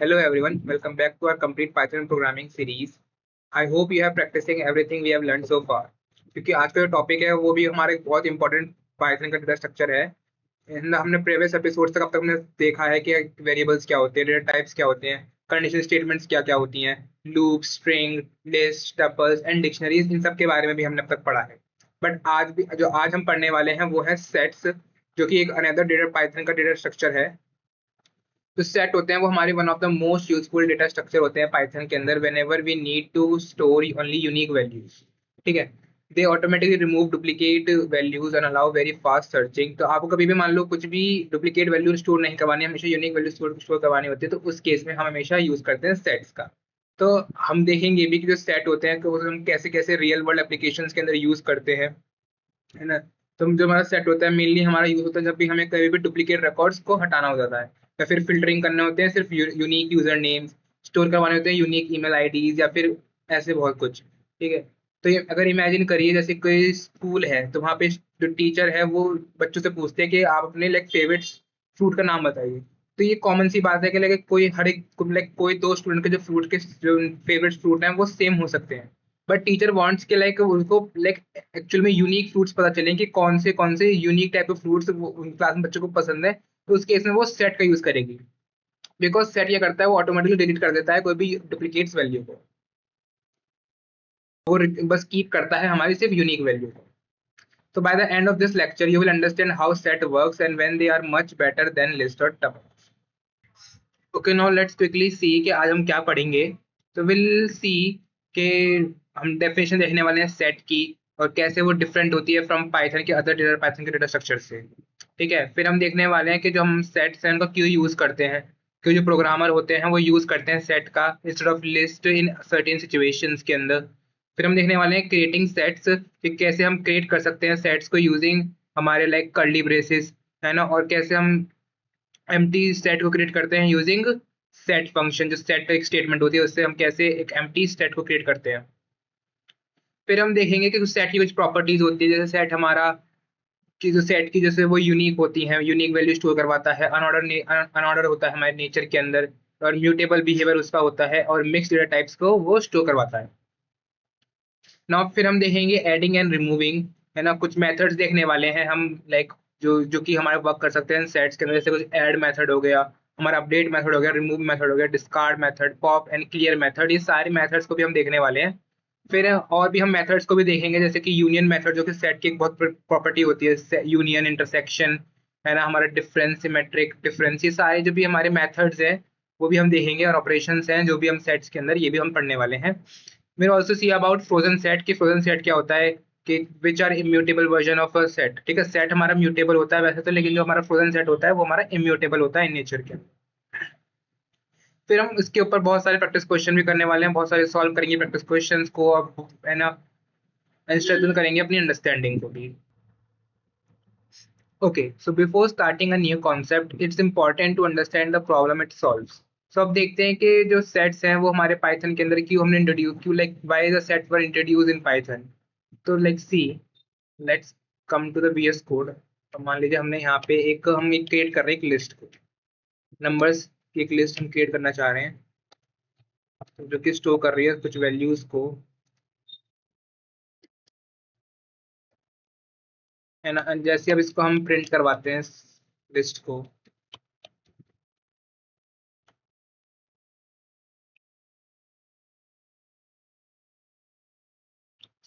Hello everyone, welcome back to our complete Python programming series. I hope you are practicing everything we have learned so far. क्योंकि आज का जो topic है वो भी हमारे बहुत इंपॉर्टेंट पाइथन का डेटा स्ट्रक्चर है। हमने प्रीवियस एपिसोड तक अब तक हमने देखा है कि वेरिएबल्स क्या होते हैं, डेटा टाइप्स क्या होते हैं, कंडीशन स्टेटमेंट्स क्या क्या होती हैं, loop, string, list, tuples and dictionaries, इन सब के बारे में भी हमने अब तक पढ़ा है। बट आज हम पढ़ने वाले हैं वो है सेट्स, जो कि एक अनदर डेटा पाइथन का डेटा स्ट्रक्चर है। तो सेट होते हैं वो हमारे one of the most useful data structure होते हैं पाइथन के अंदर whenever we need to store only unique values. ठीक है, they automatically remove duplicate values and allow very fast searching. तो आपको कभी भी मान लो कुछ भी डुप्लीकेट वैल्यू स्टोर नहीं करवानी, हमेशा यूनिक वैल्यू स्टोर करवानी होती है, तो उस केस में हम हमेशा यूज करते हैं सेट्स का। तो हम देखेंगे भी कि जो सेट होते हैं तो हम कैसे कैसे रियल वर्ल्ड एप्लीकेशंस के अंदर यूज करते हैं, है ना। तो जो हमारा सेट होता है मेनली हमारा यूज होता है जब भी हमें कभी भी डुप्लीकेट रिकॉर्ड्स को हटाना हो जाता है, या फिर फिल्टरिंग करने होते हैं, सिर्फ यूनिक यूजर नेम्स स्टोर करवाने होते हैं, यूनिक ईमेल आईडीज, या फिर ऐसे बहुत कुछ। ठीक है, तो ये अगर इमेजिन करिए जैसे कोई स्कूल है, तो वहाँ पे जो टीचर है वो बच्चों से पूछते हैं कि आप अपने लाइक फेवरेट फ्रूट का नाम बताइए। तो ये कॉमन सी बात है कि लाइक कोई हर एक लाइक कोई दो स्टूडेंट के जो फ्रूट के जो फेवरेट फ्रूट हैं वो सेम हो सकते हैं। बट टीचर वांट्स के लाइक उनको लाइक एक्चुअल में यूनिक फ्रूट्स पता चलें कि कौन से unique type of fruits class में बच्चों को पसंद है, तो उस केस में वो सेट का यूज करेगी। बिकॉज सेट ये करता है वो ऑटोमेटिकली डिलीट कर देता है कोई भी डुप्लीकेट्स वैल्यू को, वो बस कीप करता है हमारी सिर्फ यूनिक वैल्यू को। So by the end of this lecture, you will understand how set works and when they are much better than list or tuples. Okay, now let's quickly see कि आज हम क्या पढ़ेंगे। तो we'll see कि हम definition देखने वाले हैं सेट की, और कैसे वो डिफरेंट होती है फ्रॉम पाइथन के अदर डेटा पाइथन के डेटा स्ट्रक्चर से। ठीक है, फिर हम देखने वाले हैं कि जो हम सेट्स हैं उनको क्यों यूज करते हैं, क्यों जो प्रोग्रामर होते हैं वो यूज करते हैं सेट का instead of list in certain situations के अंदर। फिर हम देखने वाले हैं क्रिएटिंग सेट्स, कि कैसे हम क्रिएट कर सकते हैं सेट्स को यूजिंग हमारे लाइक कर्ली ब्रेसेस, है ना, और कैसे हम एम्प्टी सेट को क्रिएट करते हैं यूजिंग सेट फंक्शन, जो सेट एक स्टेटमेंट होती है उससे हम कैसे एक एम्प्टी सेट को क्रिएट करते हैं। फिर हम देखेंगे कि सेट की कुछ प्रॉपर्टीज होती है, जैसे सेट हमारा कि जो सेट की जैसे वो यूनिक होती है, यूनिक वैल्यू स्टोर करवाता है, अनऑर्डर होता है हमारे नेचर के अंदर, और म्यूटेबल बिहेवियर उसका होता है, और मिक्स डेटा टाइप्स को वो स्टोर करवाता है। नाउ फिर हम देखेंगे एडिंग एंड रिमूविंग, है ना, कुछ मेथड्स देखने वाले हैं हम लाइक जो जो कि हमारे वर्क कर सकते हैं सेट्स के अंदर, जैसे कुछ ऐड मेथड हो गया, हमारा अपडेट मेथड हो गया, रिमूव मेथड हो गया, discard method, pop and clear method, ये सारे मेथड्स को भी हम देखने वाले हैं। फिर और भी हम मेथड्स को भी देखेंगे, जैसे कि यूनियन मेथड, जो कि सेट की एक बहुत प्रॉपर्टी होती है, यूनियन, इंटरसेक्शन, है ना, हमारा डिफरेंस, सिमेट्रिक डिफरेंस, ये सारे जो भी हमारे मेथड्स हैं वो भी हम देखेंगे, और ऑपरेशंस हैं जो भी हम सेट्स के अंदर ये भी हम पढ़ने वाले हैं। we'll also see about frozen set, कि फ्रोजन सेट क्या होता है, कि which are immutable version of a set. ठीक है, सेट हमारा म्यूटेबल होता है वैसे तो, लेकिन जो हमारा फ्रोजन सेट होता है वो हमारा इम्यूटेबल होता है इन नेचर के। फिर हम इसके ऊपर बहुत सारे प्रैक्टिस क्वेश्चन भी करने वाले हैं, बहुत सारे सॉल्व करेंगे प्रैक्टिस क्वेश्चंस को, अब है ना, स्ट्रेंथन करेंगे अपनी अंडरस्टैंडिंग को भी। Okay, so before starting a new concept it's important to understand the problem it solves. So अब देखते हैं कि जो सेट्स हैं वो हमारे पाइथन के अंदर क्यों हमने इंट्रोड्यूस, क्यों like why the sets were introduce in Python. तो let's see, let's come to the VS code. तो मान लीजिए हमने यहाँ पे हम एक क्रिएट कर रहे हैं एक लिस्ट को, नंबर्स की एक लिस्ट हम क्रिएट करना चाह रहे हैं, तो जो कि स्टोर कर रही है कुछ वैल्यूज को, है ना। जैसे अब इसको हम प्रिंट करवाते हैं लिस्ट को,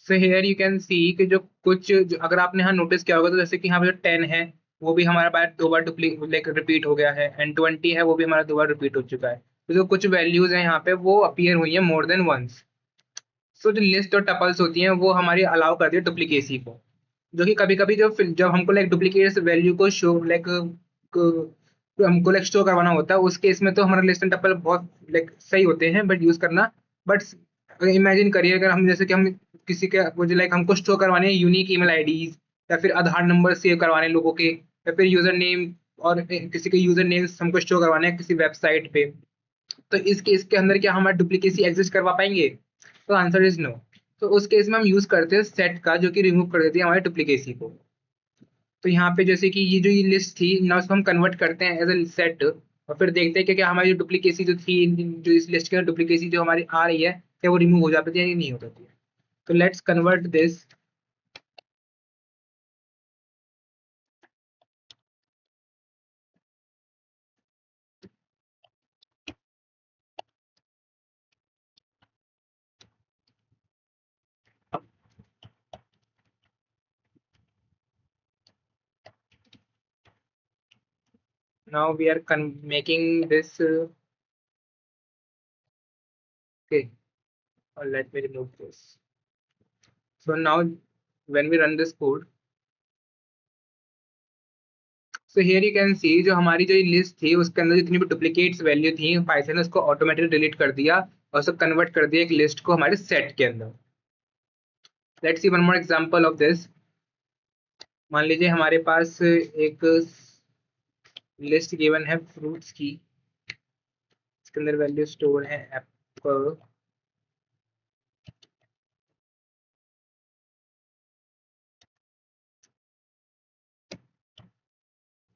so here you can see कि अगर आपने यहाँ नोटिस किया होगा, तो जैसे कि यहाँ पे जो 10 है वो भी हमारा बार दो बार डुप्लीकेट रिपीट हो गया है, एंड 20 है वो भी हमारा दो बार रिपीट हो चुका है। तो जो कुछ वैल्यूज हैं यहाँ पे वो अपीयर हुई है मोर देन वंस। सो जो लिस्ट और टपल्स होती हैं वो हमारी अलाउ करती है डुप्लीकेसी को, जो कि कभी कभी जब हमको लाइक डुप्लीकेट वैल्यू को शो लाइक हमको लाइक शो करवाना होता है, उस केस में तो हमारा लिस्ट एंड टपल बहुत लाइक सही होते हैं बट यूज करना। बट इमेजिन करिए अगर हम जैसे कि हम किसी के मुझे लाइक हमको शो करवाने हैं यूनिक ईमेल आईडीज, या फिर आधार नंबर सेव करवाने हैं लोगों के, या फिर यूजर नेम, और किसी के यूजर नेम्स हमको शो करवाने हैं किसी वेबसाइट पे, तो इस केस के अंदर क्या हमारा डुप्लीकेसी एग्जिस्ट करवा पाएंगे? तो आंसर इज नो। तो उस केस में हम यूज करते हैं सेट का, जो कि रिमूव कर देती है हमारे डुप्लीकेसी को। तो यहाँ पे जैसे कि ये जो ये लिस्ट थी ना, उसको हम कन्वर्ट करते हैं एज अ सेट, और फिर देखते हैं कि क्या हमारी जो डुप्लीकेसी जो थी, जो इस लिस्ट के अंदर डुप्लीकेसी जो हमारी आ रही है, क्या वो रिमूव हो जाती है या नहीं हो जाती है। तो let's convert this. Now we are making this. Okay, let me remove this. So now when we run this code, so here you can see जो हमारी जो लिस्ट थी उसके अंदर जितनी भी डुप्लीकेट्स वैल्यू थी, पाइथन ने उसको ऑटोमेटिकली डिलीट कर दिया और उसको कन्वर्ट कर दिया एक लिस्ट को हमारे सेट के अंदर। Let's C one more example of this. मान लीजिए हमारे पास एक लिस्ट गिवन है फ्रूट्स की, इसके अंदर वैल्यू स्टोर है एप्पल,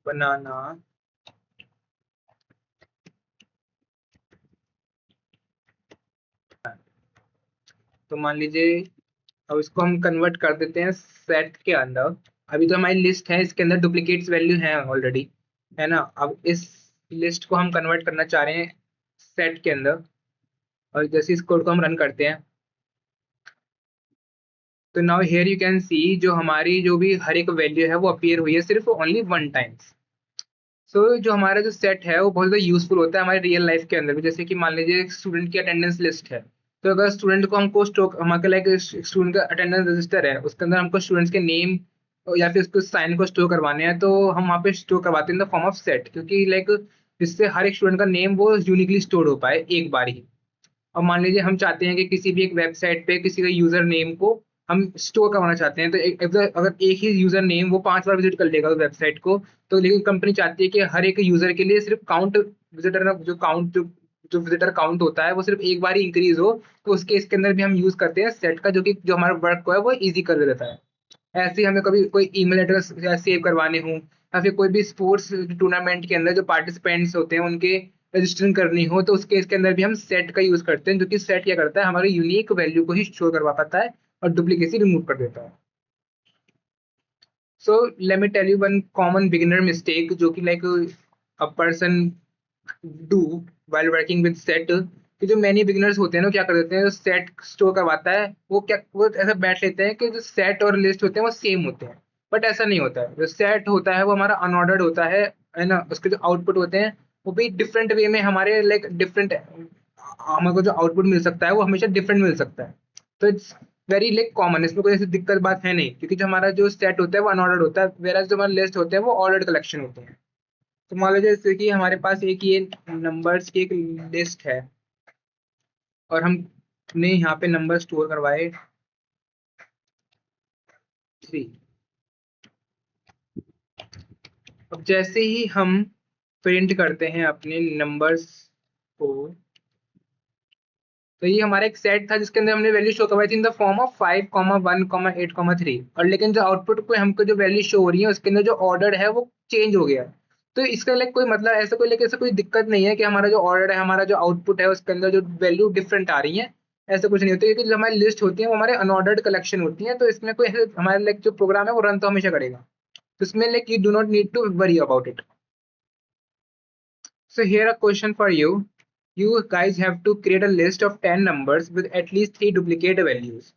बनाना, तो मान लीजिए अब इसको हम कन्वर्ट कर देते हैं सेट के अंदर। अभी तो हमारी लिस्ट है, इसके अंदर डुप्लीकेट्स वैल्यू है ऑलरेडी, है ना। अब इस लिस्ट को हम कन्वर्ट करना चाह रहे हैं सेट के अंदर, और जैसे इस कोड को हम रन करते हैं तो now here you can see जो हमारी जो भी हर एक वैल्यू है वो अपीयर हुई है सिर्फ ओनली वन टाइम्स। सो जो हमारा जो सेट है वो बहुत ज़्यादा यूजफुल होता है हमारे रियल लाइफ के अंदर भी। जैसे कि मान लीजिए एक स्टूडेंट की अटेंडेंस लिस्ट है, तो अगर स्टूडेंट को हमको स्टोर, हमारे लाइक स्टूडेंट का अटेंडेंस रजिस्टर है, उसके अंदर हमको स्टूडेंट्स के नेम या फिर उसको साइन को स्टोर करवाने हैं, तो हम वहाँ पे स्टोर करवाते हैं in the form of set, क्योंकि लाइक जिससे हर एक स्टूडेंट का नेम वो यूनिकली स्टोर हो पाए एक बार ही। और मान लीजिए हम चाहते हैं कि किसी भी एक वेबसाइट पे किसी का यूजर नेम को हम स्टोर करवाना चाहते हैं, तो अगर एक ही यूजर नेम वो 5 बार विजिट कर लेगा उस वेबसाइट को, तो लेकिन कंपनी चाहती है कि हर एक यूजर के लिए सिर्फ काउंट विजिटर जो विजिटर काउंट होता है वो सिर्फ एक बार ही इंक्रीज हो। तो उसके इसके अंदर भी हम यूज करते हैं सेट का, जो कि जो हमारा वर्क को है वो इजी कर देता है। ऐसे ही हमें कभी कोई ईमेल एड्रेस सेव करवाने हो, या फिर कोई भी स्पोर्ट्स टूर्नामेंट के अंदर जो पार्टिसिपेंट्स होते हैं उनके रजिस्ट्रेशन करनी हो, तो उसके इसके अंदर भी हम सेट का यूज करते हैं, जो कि सेट क्या करता है हमारी यूनिक वैल्यू को ही शो करवा पाता है और डुप्लीकेसी रिमूव कर देता है। So let me tell you one common beginner mistake जो कि like a person do while working with set, कि जो मैनी बिगिनर्स होते हैं ना क्या कर देते हैं, जो सेट स्टोर करवाता है वो क्या वो ऐसा बैठ लेते हैं कि जो सेट और लिस्ट होते हैं वो सेम होते हैं। बट ऐसा नहीं होता है। जो सेट होता है वो हमारा अनऑर्डर्ड होता है ना। उसके जो आउटपुट होते हैं वो भी डिफरेंट वे में हमारे लाइक डिफरेंट, हमको जो आउटपुट मिल सकता है वो हमेशा डिफरेंट मिल सकता है। तो इट्स वेरी लाइक कॉमन, इसमें कोई ऐसी दिक्कत बात है नहीं, क्योंकि जो हमारा जो सेट होता है वो अनऑर्डर्ड होता है, वेराज जो हमारा लिस्ट होते हैं वो ऑर्डर्ड कलेक्शन होते हैं। तो मान लीजिए जैसे कि हमारे पास एक ये नंबर्स की एक लिस्ट है और हमने यहाँ पे नंबर स्टोर करवाए 3। अब जैसे ही हम प्रिंट करते हैं अपने नंबर्स को, तो ये हमारा एक सेट था जिसके अंदर हमने वैल्यू शो करवाई थी इन द फॉर्म ऑफ 5, 1, 8, 3। और लेकिन जो आउटपुट पे हमको जो वैल्यू शो हो रही है उसके अंदर जो ऑर्डर है वो चेंज हो गया है। तो इसका लाइक कोई मतलब ऐसा कोई, लेकिन ऐसा कोई दिक्कत नहीं है कि हमारा जो ऑर्डर है, हमारा जो आउटपुट है उसके अंदर जो वैल्यू डिफरेंट आ रही है, ऐसा कुछ नहीं होता, क्योंकि जो हमारी लिस्ट होती है वो हमारे अनऑर्डर्ड कलेक्शन होती है। तो इसमें कोई हमारे लाइक जो प्रोग्राम है वो रन तो हमेशा करेगा, तो इसमें like you do not need to worry about it. So here a question for you. You guys have to create a list of 10 numbers with at least 3 duplicate values.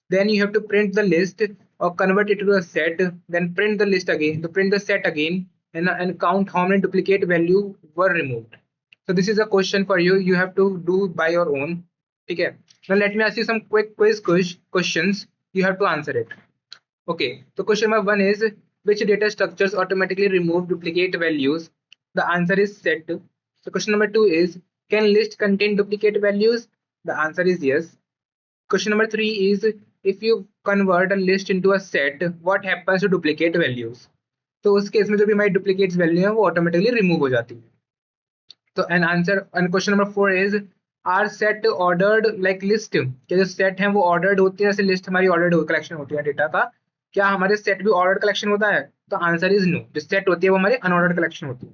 Then you have to print the list or convert it to a set, then print the list again, to print the set again, and count how many duplicate value were removed. So this is a question for you. You have to do by your own. Okay. Now let me ask you some quick questions. You have to answer it. Okay. So question number 1 is, which data structures automatically remove duplicate values? The answer is set. So question number 2 is, can list contain duplicate values? The answer is yes. Question number 3 is, if you convert a list into a set, what happens to duplicate values? तो उस case में जो भी हमारी duplicates value है वो automatically remove हो जाती है। तो an answer and question number 4 is, are set ordered like list? क्या जो सेट है वो ऑर्डर्ड होती है जैसे लिस्ट हमारी ऑर्डर्ड कलेक्शन होती है डेटा का? क्या हमारे सेट भी ऑर्डर्ड कलेक्शन होता है? तो आंसर इज नो। जो सेट होती है वो हमारी अनऑर्डर्ड कलेक्शन होती है।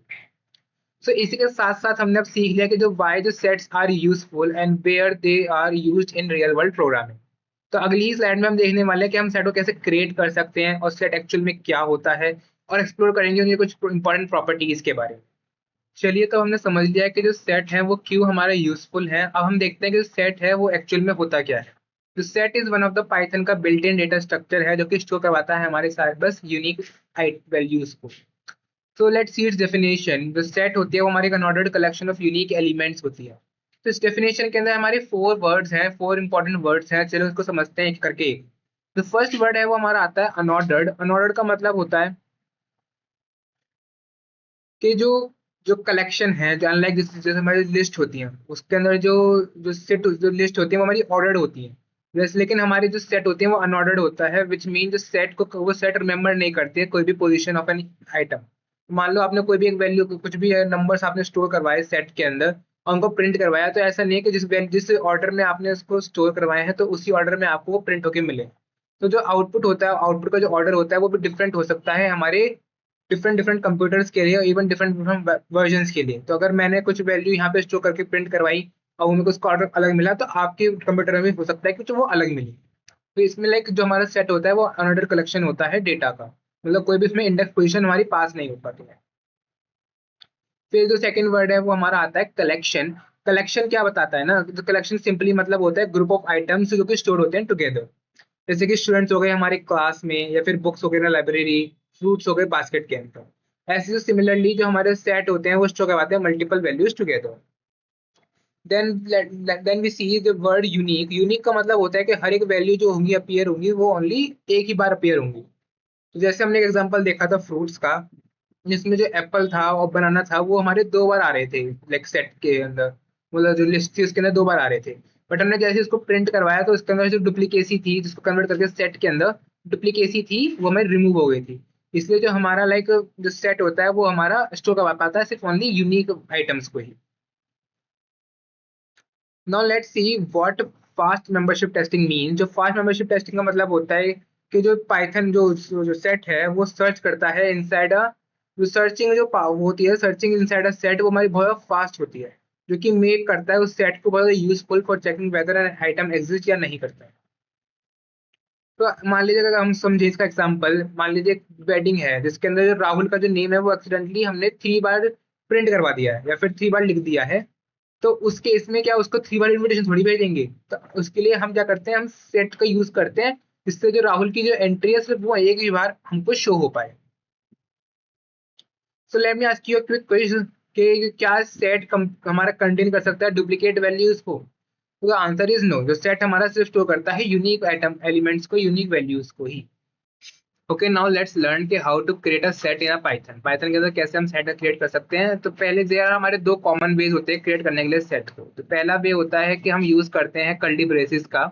सो इसी के साथ साथ हमने अब सीख लिया कि जो वाई जो sets are useful and where they are used in real world programming. तो अगली ही स्लाइड में हम देखने वाले हैं कि हम सेट को कैसे क्रिएट कर सकते हैं और सेट एक्चुअल में क्या होता है, और एक्सप्लोर करेंगे उनकी कुछ इंपॉर्टेंट प्रॉपर्टीज के बारे में। चलिए, तो हमने समझ लिया है कि जो सेट है वो क्यों हमारा यूजफुल है। अब हम देखते हैं कि जो सेट है वो एक्चुअल में होता क्या है। तो set is one of the Python का बिल्ट इन डेटा स्ट्रक्चर है जो कि स्टोर करवाता है हमारे साथ बस यूनिक वैल्यूज को। So let's see its definition. जो सेट होती है वो हमारी unordered collection of unique elements होती है। तो इस डेफिनेशन के अंदर हमारे फोर वर्ड्स हैं, फोर इंपॉर्टेंट वर्ड्स हैं। चलो इसको समझते हैं एक करके। जो फर्स्ट वर्ड है वो हमारा आता है अनऑर्डर्ड। अनऑर्डर्ड का मतलब होता है कि जो जो कलेक्शन है, जो अनलाइक जैसे हमारी लिस्ट होती है उसके अंदर जो जो सेट जो लिस्ट होती है वो हमारी ऑर्डर्ड होती है। जैसे लेकिन हमारी जो सेट होती है वो अनऑर्डर्ड होता है, विच मीन जो सेट को वो सेट रिमेंबर नहीं करती है कोई भी पोजीशन ऑफ एन आइटम। मान लो आपने कोई भी एक वैल्यू कुछ भी नंबर्स आपने स्टोर करवाए सेट के अंदर और उनको प्रिंट करवाया, तो ऐसा नहीं है कि जिस ऑर्डर में आपने उसको स्टोर करवाए हैं तो उसी ऑर्डर में आपको वो प्रिंट होके मिले। तो जो आउटपुट होता है, आउटपुट का जो ऑर्डर होता है वो भी डिफरेंट हो सकता है हमारे डिफरेंट डिफरेंट कंप्यूटर्स के लिए और इवन डिफरेंट डिफरेंट वर्जन के लिए। तो अगर मैंने कुछ वैल्यू यहाँ पे स्टोर करके प्रिंट करवाई और उनको उसका ऑर्डर अलग मिला, तो आपके कंप्यूटर में भी हो सकता है कि वो अलग मिले। तो इसमें लाइक जो हमारा सेट होता है वो अनऑर्डर्ड कलेक्शन होता है डेटा का, मतलब कोई भी इसमें इंडेक्स पोजीशन हमारी पास नहीं हो पाती है। फिर जो सेकंड वर्ड है वो हमारा आता है कलेक्शन। कलेक्शन क्या बताता है ना, तो कलेक्शन सिंपली मतलब होता है ग्रुप ऑफ आइटम्स जो कि स्टोर होते हैं टुगेदर। जैसे कि स्टूडेंट्स हो गए हमारे क्लास में, या फिर बुक्स हो गए ना लाइब्रेरी, फ्रूट्स हो गए बास्केट के अंदर। ऐसे जो सिमिलरली जो हमारे सेट होते हैं वो स्टोर करवाते हैं multiple values together. Then we see the word unique. Unique का मतलब होता है कि हर एक वैल्यू जो होंगी अपीयर होंगी वो ओनली एक ही बार अपीयर होंगी। तो जैसे हमने एक एग्जांपल देखा था फ्रूट्स का, जिसमें जो एप्पल था और बनाना था वो हमारे दो बार आ रहे थे लाइक सेट के अंदर, मतलब जो लिस्ट थी उसके अंदर दो बार आ रहे थे। बट हमने जैसे उसको प्रिंट करवाया तो उसके अंदर जो डुप्लीकेसी थी जिसको कन्वर्ट करके सेट के अंदर डुप्लीकेसी थी वो हमें रिमूव हो गई थी। इसलिए जो हमारा लाइक जो सेट होता है वो हमारा स्टोर करवा पाता है सिर्फ ओनली यूनिक आइटम्स को ही। Now let's see what fast membership testing mean. जो फास्ट मेंबरशिप टेस्टिंग का मतलब होता है कि जो पाइथन जो सेट है वो सर्च करता है इनसाइड अ, जो सर्चिंग जो होती है सर्चिंग इनसाइड अ सेट वो हमारी बहुत फास्ट होती है, जो कि मेक करता है उस सेट को बहुत useful for checking weather an item exist या नहीं करता है। तो मान लीजिए अगर हम समझे इसका एग्जांपल, मान लीजिए एक वेडिंग है जिसके अंदर जो राहुल का जो नेम है वो एक्सीडेंटली हमने 3 बार प्रिंट करवा दिया है या फिर 3 बार लिख दिया है। तो उस केस में क्या उसको 3 बार इनविटेशन थोड़ी भेजेंगे। तो उसके लिए हम क्या करते हैं, हम सेट का यूज करते हैं जिससे जो राहुल की जो एंट्री है सिर्फ वो एक ही बार हमको शो हो पाए। सो let me ask you a quick question कि क्या सेट हमारा कंटेन कर सकता है डुप्लीकेट वैल्यूज को। तो आंसर इज नो। जो सेट हमारा सिर्फ स्टोर करता है यूनिक आइटम एलिमेंट्स को, यूनिक वैल्यूज को ही। ओके, नाउ लेट्स लर्न कि how to create a set in a Python. Python के अंदर कैसे हम सेट क्रिएट कर सकते हैं। तो पहले देयर हमारे दो कॉमन वेज होते हैं क्रिएट करने के लिए सेट को। तो पहला वे होता है कि हम यूज करते हैं कर्ली ब्रेसेस का।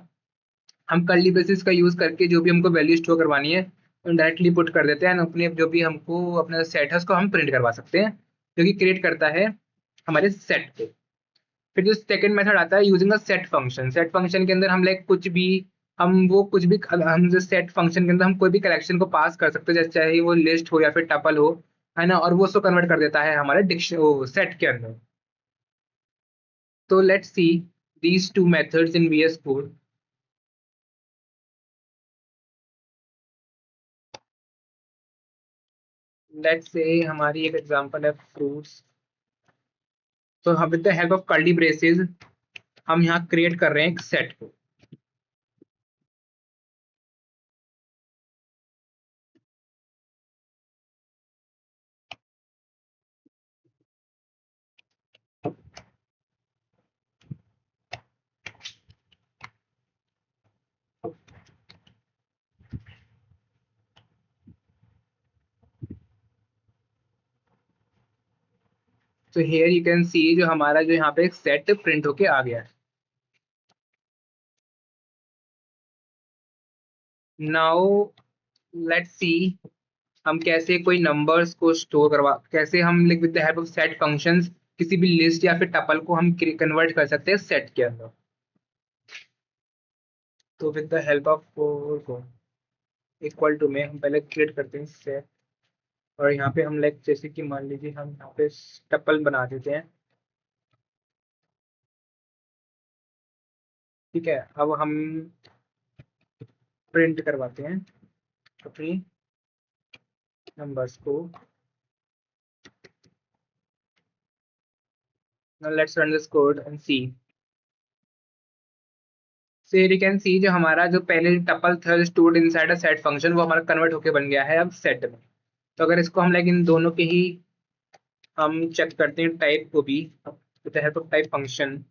हम कर्ली ब्रेसेस का यूज करके जो भी हमको वैल्यू स्टोर करवानी है डायरेक्टली पुट कर देते हैं, अपने जो भी हमको अपना सेट है उसको हम प्रिंट करवा सकते हैं, जो कि क्रिएट करता है हमारे सेट को। फिर जो सेकंड मेथड आता है using a set function. Set function के अंदर हम लाइक कुछ भी, हम वो कुछ भी हम जो सेट फंक्शन के अंदर हम कोई भी कलेक्शन को पास कर सकते हैं, जैसे चाहे वो लिस्ट हो या फिर टपल हो, है ना, और वो उसको कन्वर्ट कर देता है हमारे डिक्शन सेट के अंदर। तो let's see these two methods in VS code. Let's say हमारी एक एग्जांपल है फ्रूट्स। तो हम with the help of curly braces हम यहाँ क्रिएट कर रहे हैं एक सेट को। तो हियर यू कैन सी जो हमारा जो यहाँ पे एक सेट प्रिंट होके आ गया है। नाउ लेट्स सी हम कैसे कोई नंबर्स को स्टोर करवा, कैसे हम like with the help of set functions किसी भी लिस्ट या फिर टपल को हम कन्वर्ट कर सकते हैं सेट के अंदर। तो विद द हेल्प ऑफ को इक्वल टू में हम पहले क्रिएट करते हैं सेट। और यहाँ पे हम लाइक जैसे कि मान लीजिए हम यहाँ पे टपल बना देते हैं। ठीक है, अब हम प्रिंट करवाते हैं अपनी नंबर्स को। Now let's run this code and see. So here you can see जो हमारा जो पहले टपल था stored inside a set function, वो हमारा कन्वर्ट होके बन गया है अब सेट में। तो अगर इसको हम लाइक इन दोनों के ही हम चेक करते हैं टाइप को भी, with the help of type function.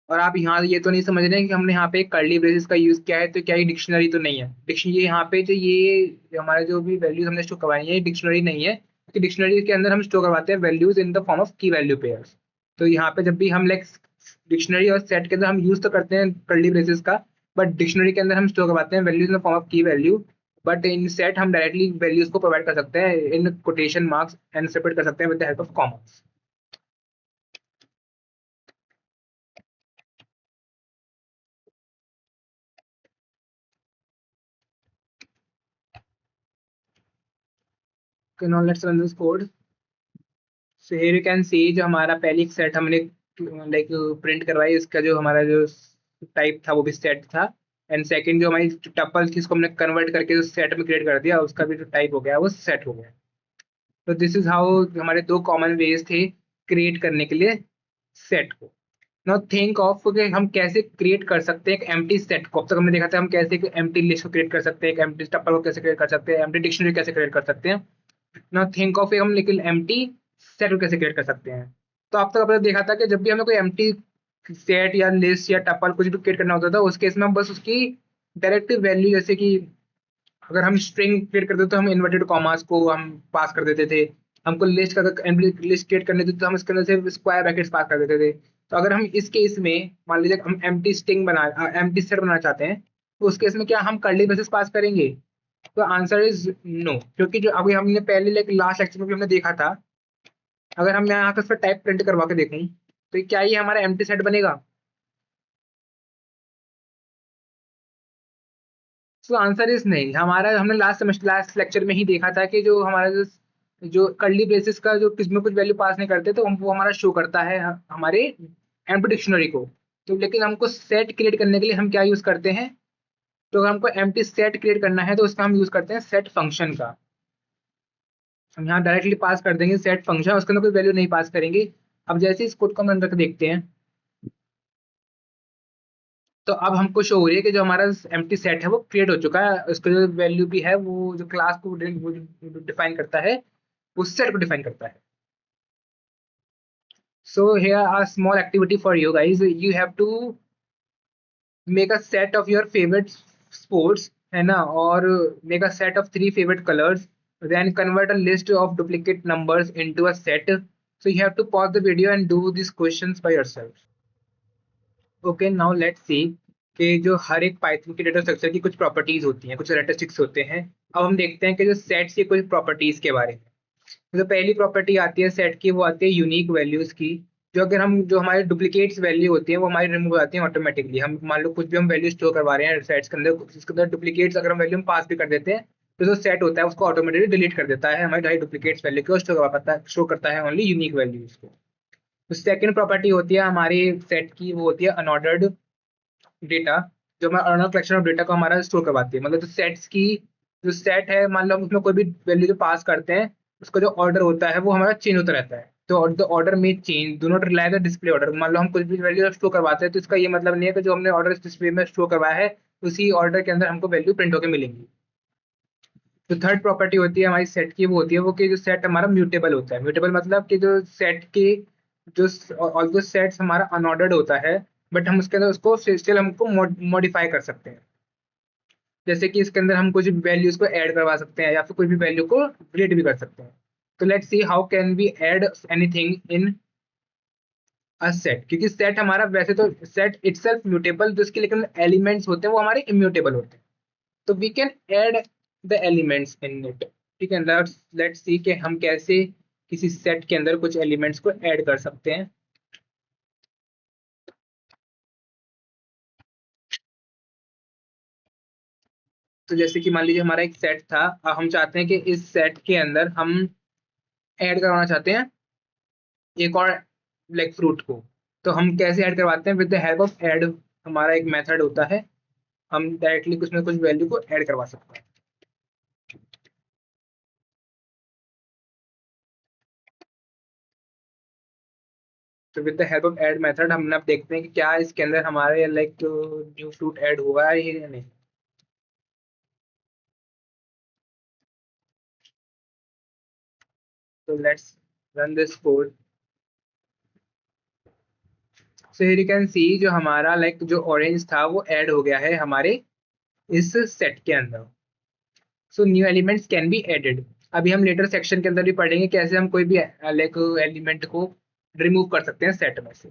और आप यहाँ ये तो नहीं समझ रहे हैं कि हमने यहाँ पे कर्ली ब्रेसेस का यूज किया है तो क्या ये डिक्शनरी तो नहीं है। डिक्शनरी यहाँ पे जो ये हमारे जो भी वैल्यूज हमने स्टोर करवाई है ये डिक्शनरी नहीं है, क्योंकि डिक्शनरी के अंदर हम स्टोर करवाते हैं values in the form of की वैल्यू पेयर्स। तो यहाँ पे जब भी हम लाइक डिक्शनरी और सेट के अंदर हम यूज तो करते हैं कर्ली ब्रेसेस का, बट डिक्शनरी के अंदर हम स्टोर करवाते हैं values in the form of की वैल्यू। बट इन सेट हम डायरेक्टली वैल्यूज को प्रोवाइड कर सकते हैं इन कोटेशन मार्क्स एंड सेपरेट कर सकते हैं with the help of commas. Okay, now let's run this code. So here you can see जो हमारा पहली एक सेट हमने लाइक प्रिंट करवाई, इसका जो हमारा जो टाइप था वो भी सेट था। एंड सेकंड जो हमारी टपल थी इसको हमने कन्वर्ट करके जो सेट में क्रिएट कर दिया, उसका भी जो टाइप हो गया वो सेट हो गया। तो दिस इज हाउ हमारे दो कॉमन वेज थे क्रिएट करने के लिए सेट को। नाउ थिंक ऑफ कि हम कैसे क्रिएट कर सकते हैं एक एम्प्टी सेट को। अब तक हमने देखा था हम कैसे एक एम्प्टी लिस्ट को क्रिएट कर सकते हैं, एक एम्प्टी टपल को कैसे क्रिएट कर सकते हैं, एम्प्टी डिक्शनरी कैसे क्रिएट कर सकते हैं। नाउ थिंक ऑफ हम लेकिन एम्प्टी सेट को कैसे क्रिएट कर सकते हैं। तो अब तक आपने देखा था कि जब भी हमें कोई एम्प्टी सेट या लिस्ट या टपल कुछ भी क्रिएट करना होता था, उस केस में हम बस उसकी डायरेक्ट वैल्यू, जैसे कि अगर हम स्ट्रिंग क्रिएट करते तो हम इन्वर्टेड कॉमास को हम पास कर देते थे। हमको लिस्ट का लिस्ट क्रिएट करनी थी तो हम इसके अंदर से स्क्वायर ब्रैकेट्स पास कर देते थे। तो अगर हम इस केस में मान लीजिए हम एम्प्टी स्ट्रिंग बना एम्प्टी सेट बनाना चाहते हैं, तो उस केस में क्या हम कर्ली ब्रेसेस पास करेंगे? तो आंसर इज नो, क्योंकि जो अभी हमने पहले लाइक लास्ट लेक्चर में भी हमने देखा था, अगर हम यहाँ पर टाइप प्रिंट करवा के देखूं तो क्या ये हमारा एम्प्टी सेट बनेगा? तो आंसर इज नहीं। हमारा हमने लास्ट सेमेस्टर लास्ट लेक्चर में ही देखा था कि जो हमारा जो कर्ली ब्रेसेस का जो किसमें कुछ वैल्यू पास नहीं करते तो वो हमारा शो करता है हमारे एम्प्टी डिक्शनरी को। तो लेकिन हमको सेट क्रिएट करने के लिए हम क्या यूज करते हैं? तो अगर हमको एम्प्टी सेट क्रिएट करना है तो उसका हम यूज करते हैं सेट फंक्शन का। हम यहाँ डायरेक्टली पास कर देंगे सेट फंक्शन, उसके अंदर कोई वैल्यू नहीं पास करेंगे। अब जैसे इस कोड को हम अंदर के देखते हैं, तो अब हमको शो हो रही है कि जो हमारा एम्प्टी सेट है वो क्रिएट हो चुका है। उसका जो वैल्यू भी है वो जो क्लास को डिफाइन करता है, उस सेट को डिफाइन करता है। So here a small activity for you guys. You have to make a set of your favorite sports, है ना, और make a set of 3 favorite colors, then convert a list of duplicate numbers into a set. So you have to pause the video and do these questions by yourself. Okay, now let's सी कि जो हर एक Python की data structure की कुछ properties होती हैं, कुछ characteristics होते हैं। अब हम देखते हैं कि जो सेट्स की कुछ प्रॉपर्टीज के बारे में। तो पहली प्रॉपर्टी आती है सेट की, वो आती है यूनिक वैल्यूज की। जो अगर हम जो हमारे डुप्लीकेट्स वैल्यू होती हैं वो हमारी रिमूव हो जाती हैं ऑटोमेटिकली। हम मान लो कुछ भी हम वैल्यू स्टोर करवा रहे हैं सेट्स के अंदर, जिसके अंदर डुप्लीकेट्स अगर हम वैल्यू हम पास भी कर देते हैं तो जो सेट होता है उसको ऑटोमेटिकली डिलीट कर देता है, हमारी डुप्लीकेट्स वैल्यू को स्टोर करता है ओनली यूनिक वैल्यूज को। तो सेकंड प्रॉपर्टी होती है हमारी सेट की, वो होती है अनऑर्डर्ड डेटा। जो हमारा अर्नर कलेक्शन ऑफ डेटा को हमारा स्टोर करवाती है। मतलब जो सेट्स की जो सेट है, मान लो हम उसमें कोई भी वैल्यू जो पास करते हैं, उसका जो ऑर्डर होता है वो हमारा चेंज होता रहता है। तो द ऑर्डर में change do not rely the display order. मान लो हम कुछ भी वैल्यू स्टोर करवाते हैं तो इसका ये मतलब नहीं है कि जो हमने ऑर्डर डिस्प्ले में स्टोर करवाया है उसी ऑर्डर के अंदर हमको वैल्यू प्रिंट होकर मिलेंगी। तो थर्ड प्रॉपर्टी होती है हमारी सेट की, वो होती है वो कि जो सेट हमारा म्यूटेबल होता है। म्यूटेबल मतलब कि जो सेट के जो ऑल दो सेट्स हमारा अनऑर्डर्ड होता है, बट हम उसके अंदर उसको स्टिल हमको मॉडिफाई कर सकते हैं। जैसे कि इसके अंदर हम कुछ वैल्यूज को ऐड करवा सकते हैं या फिर कोई भी वैल्यू को डिलीट भी कर सकते हैं। तो let's see how can we add anything in a set. क्योंकि सेट हमारा वैसे तो सेट इटसेल्फ म्यूटेबल, जिसके लेकिन एलिमेंट्स होते हैं वो हमारे इम्यूटेबल होते हैं। तो we can add the elements in it. ठीक है, लेट्स सी कि हम कैसे किसी सेट के अंदर कुछ एलिमेंट्स को ऐड कर सकते हैं। तो जैसे कि मान लीजिए हमारा एक सेट था, अब हम चाहते हैं कि इस सेट के अंदर हम ऐड करवाना चाहते हैं एक और लाइक फ्रूट को। तो हम कैसे ऐड करवाते हैं? With the help of add, हमारा एक मेथड होता है, हम डायरेक्टली कुछ ना कुछ वैल्यू को ऐड करवा सकते हैं। तो with the help of add method हम अब देखते हैं कि क्या इसके अंदर हमारे लाइक न्यू फ्रूट ऐड हुआ है या नहीं। तो let's run this code. So here you can see जो हमारा लाइक जो ऑरेंज था वो ऐड हो गया है हमारे इस सेट के अंदर। So new elements can be added. अभी हम लेटर सेक्शन के अंदर भी पढ़ेंगे कैसे हम कोई भी लाइक एलिमेंट को रिमूव कर सकते हैं सेट में से।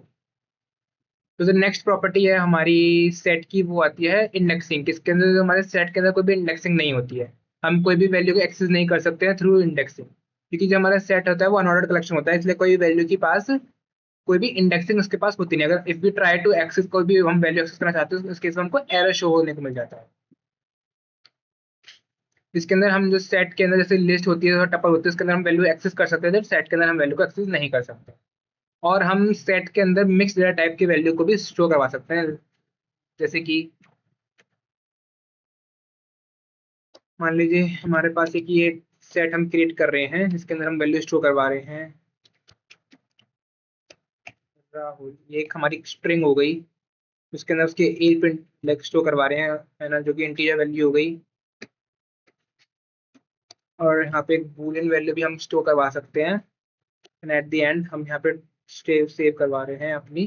तो जो नेक्स्ट प्रॉपर्टी है हमारी सेट की वो आती है इंडेक्सिंग। किसके अंदर? जो हमारे सेट के अंदर कोई भी इंडेक्सिंग नहीं होती है, हम कोई भी वैल्यू को एक्सेस नहीं कर सकते हैं थ्रू इंडेक्सिंग, क्योंकि जो हमारा सेट होता है वो अनऑर्डर्ड कलेक्शन होता है, इसलिए कोई वैल्यू के पास कोई भी इंडेक्सिंग उसके पास होती नहीं। अगर if we try to access कोई भी हम वैल्यू एक्सेस करना चाहते हैं तो उस केस में हमको एरर शो होने को मिल जाता है। इसके अंदर हम जो सेट के अंदर जैसे लिस्ट होती है, टपल होती है, उसके अंदर हम वैल्यू एक्सेस कर सकते हैं, सेट के अंदर हम वैल्यू को एक्सेस नहीं कर सकते। और हम सेट के अंदर मिक्स डेटा टाइप की वैल्यू को भी स्टोर करवा सकते हैं। जैसे कि मान लीजिए हमारे पास एक ये सेट हम क्रिएट कर रहे हैं जिसके अंदर हम वैल्यू स्टोर करवा रहे हैं। राहुल, ये एक हमारी स्ट्रिंग हो गई, उसके अंदर उसके एज प्रिंट लाइक स्टोर करवा रहे हैं, है ना, जो कि इंटीजर वैल्यू हो गई। और यहाँ पे एक बूलियन वैल्यू भी हम स्टोर करवा सकते हैं, एंड एट द एंड हम यहाँ पे सेव करवा रहे हैं अपनी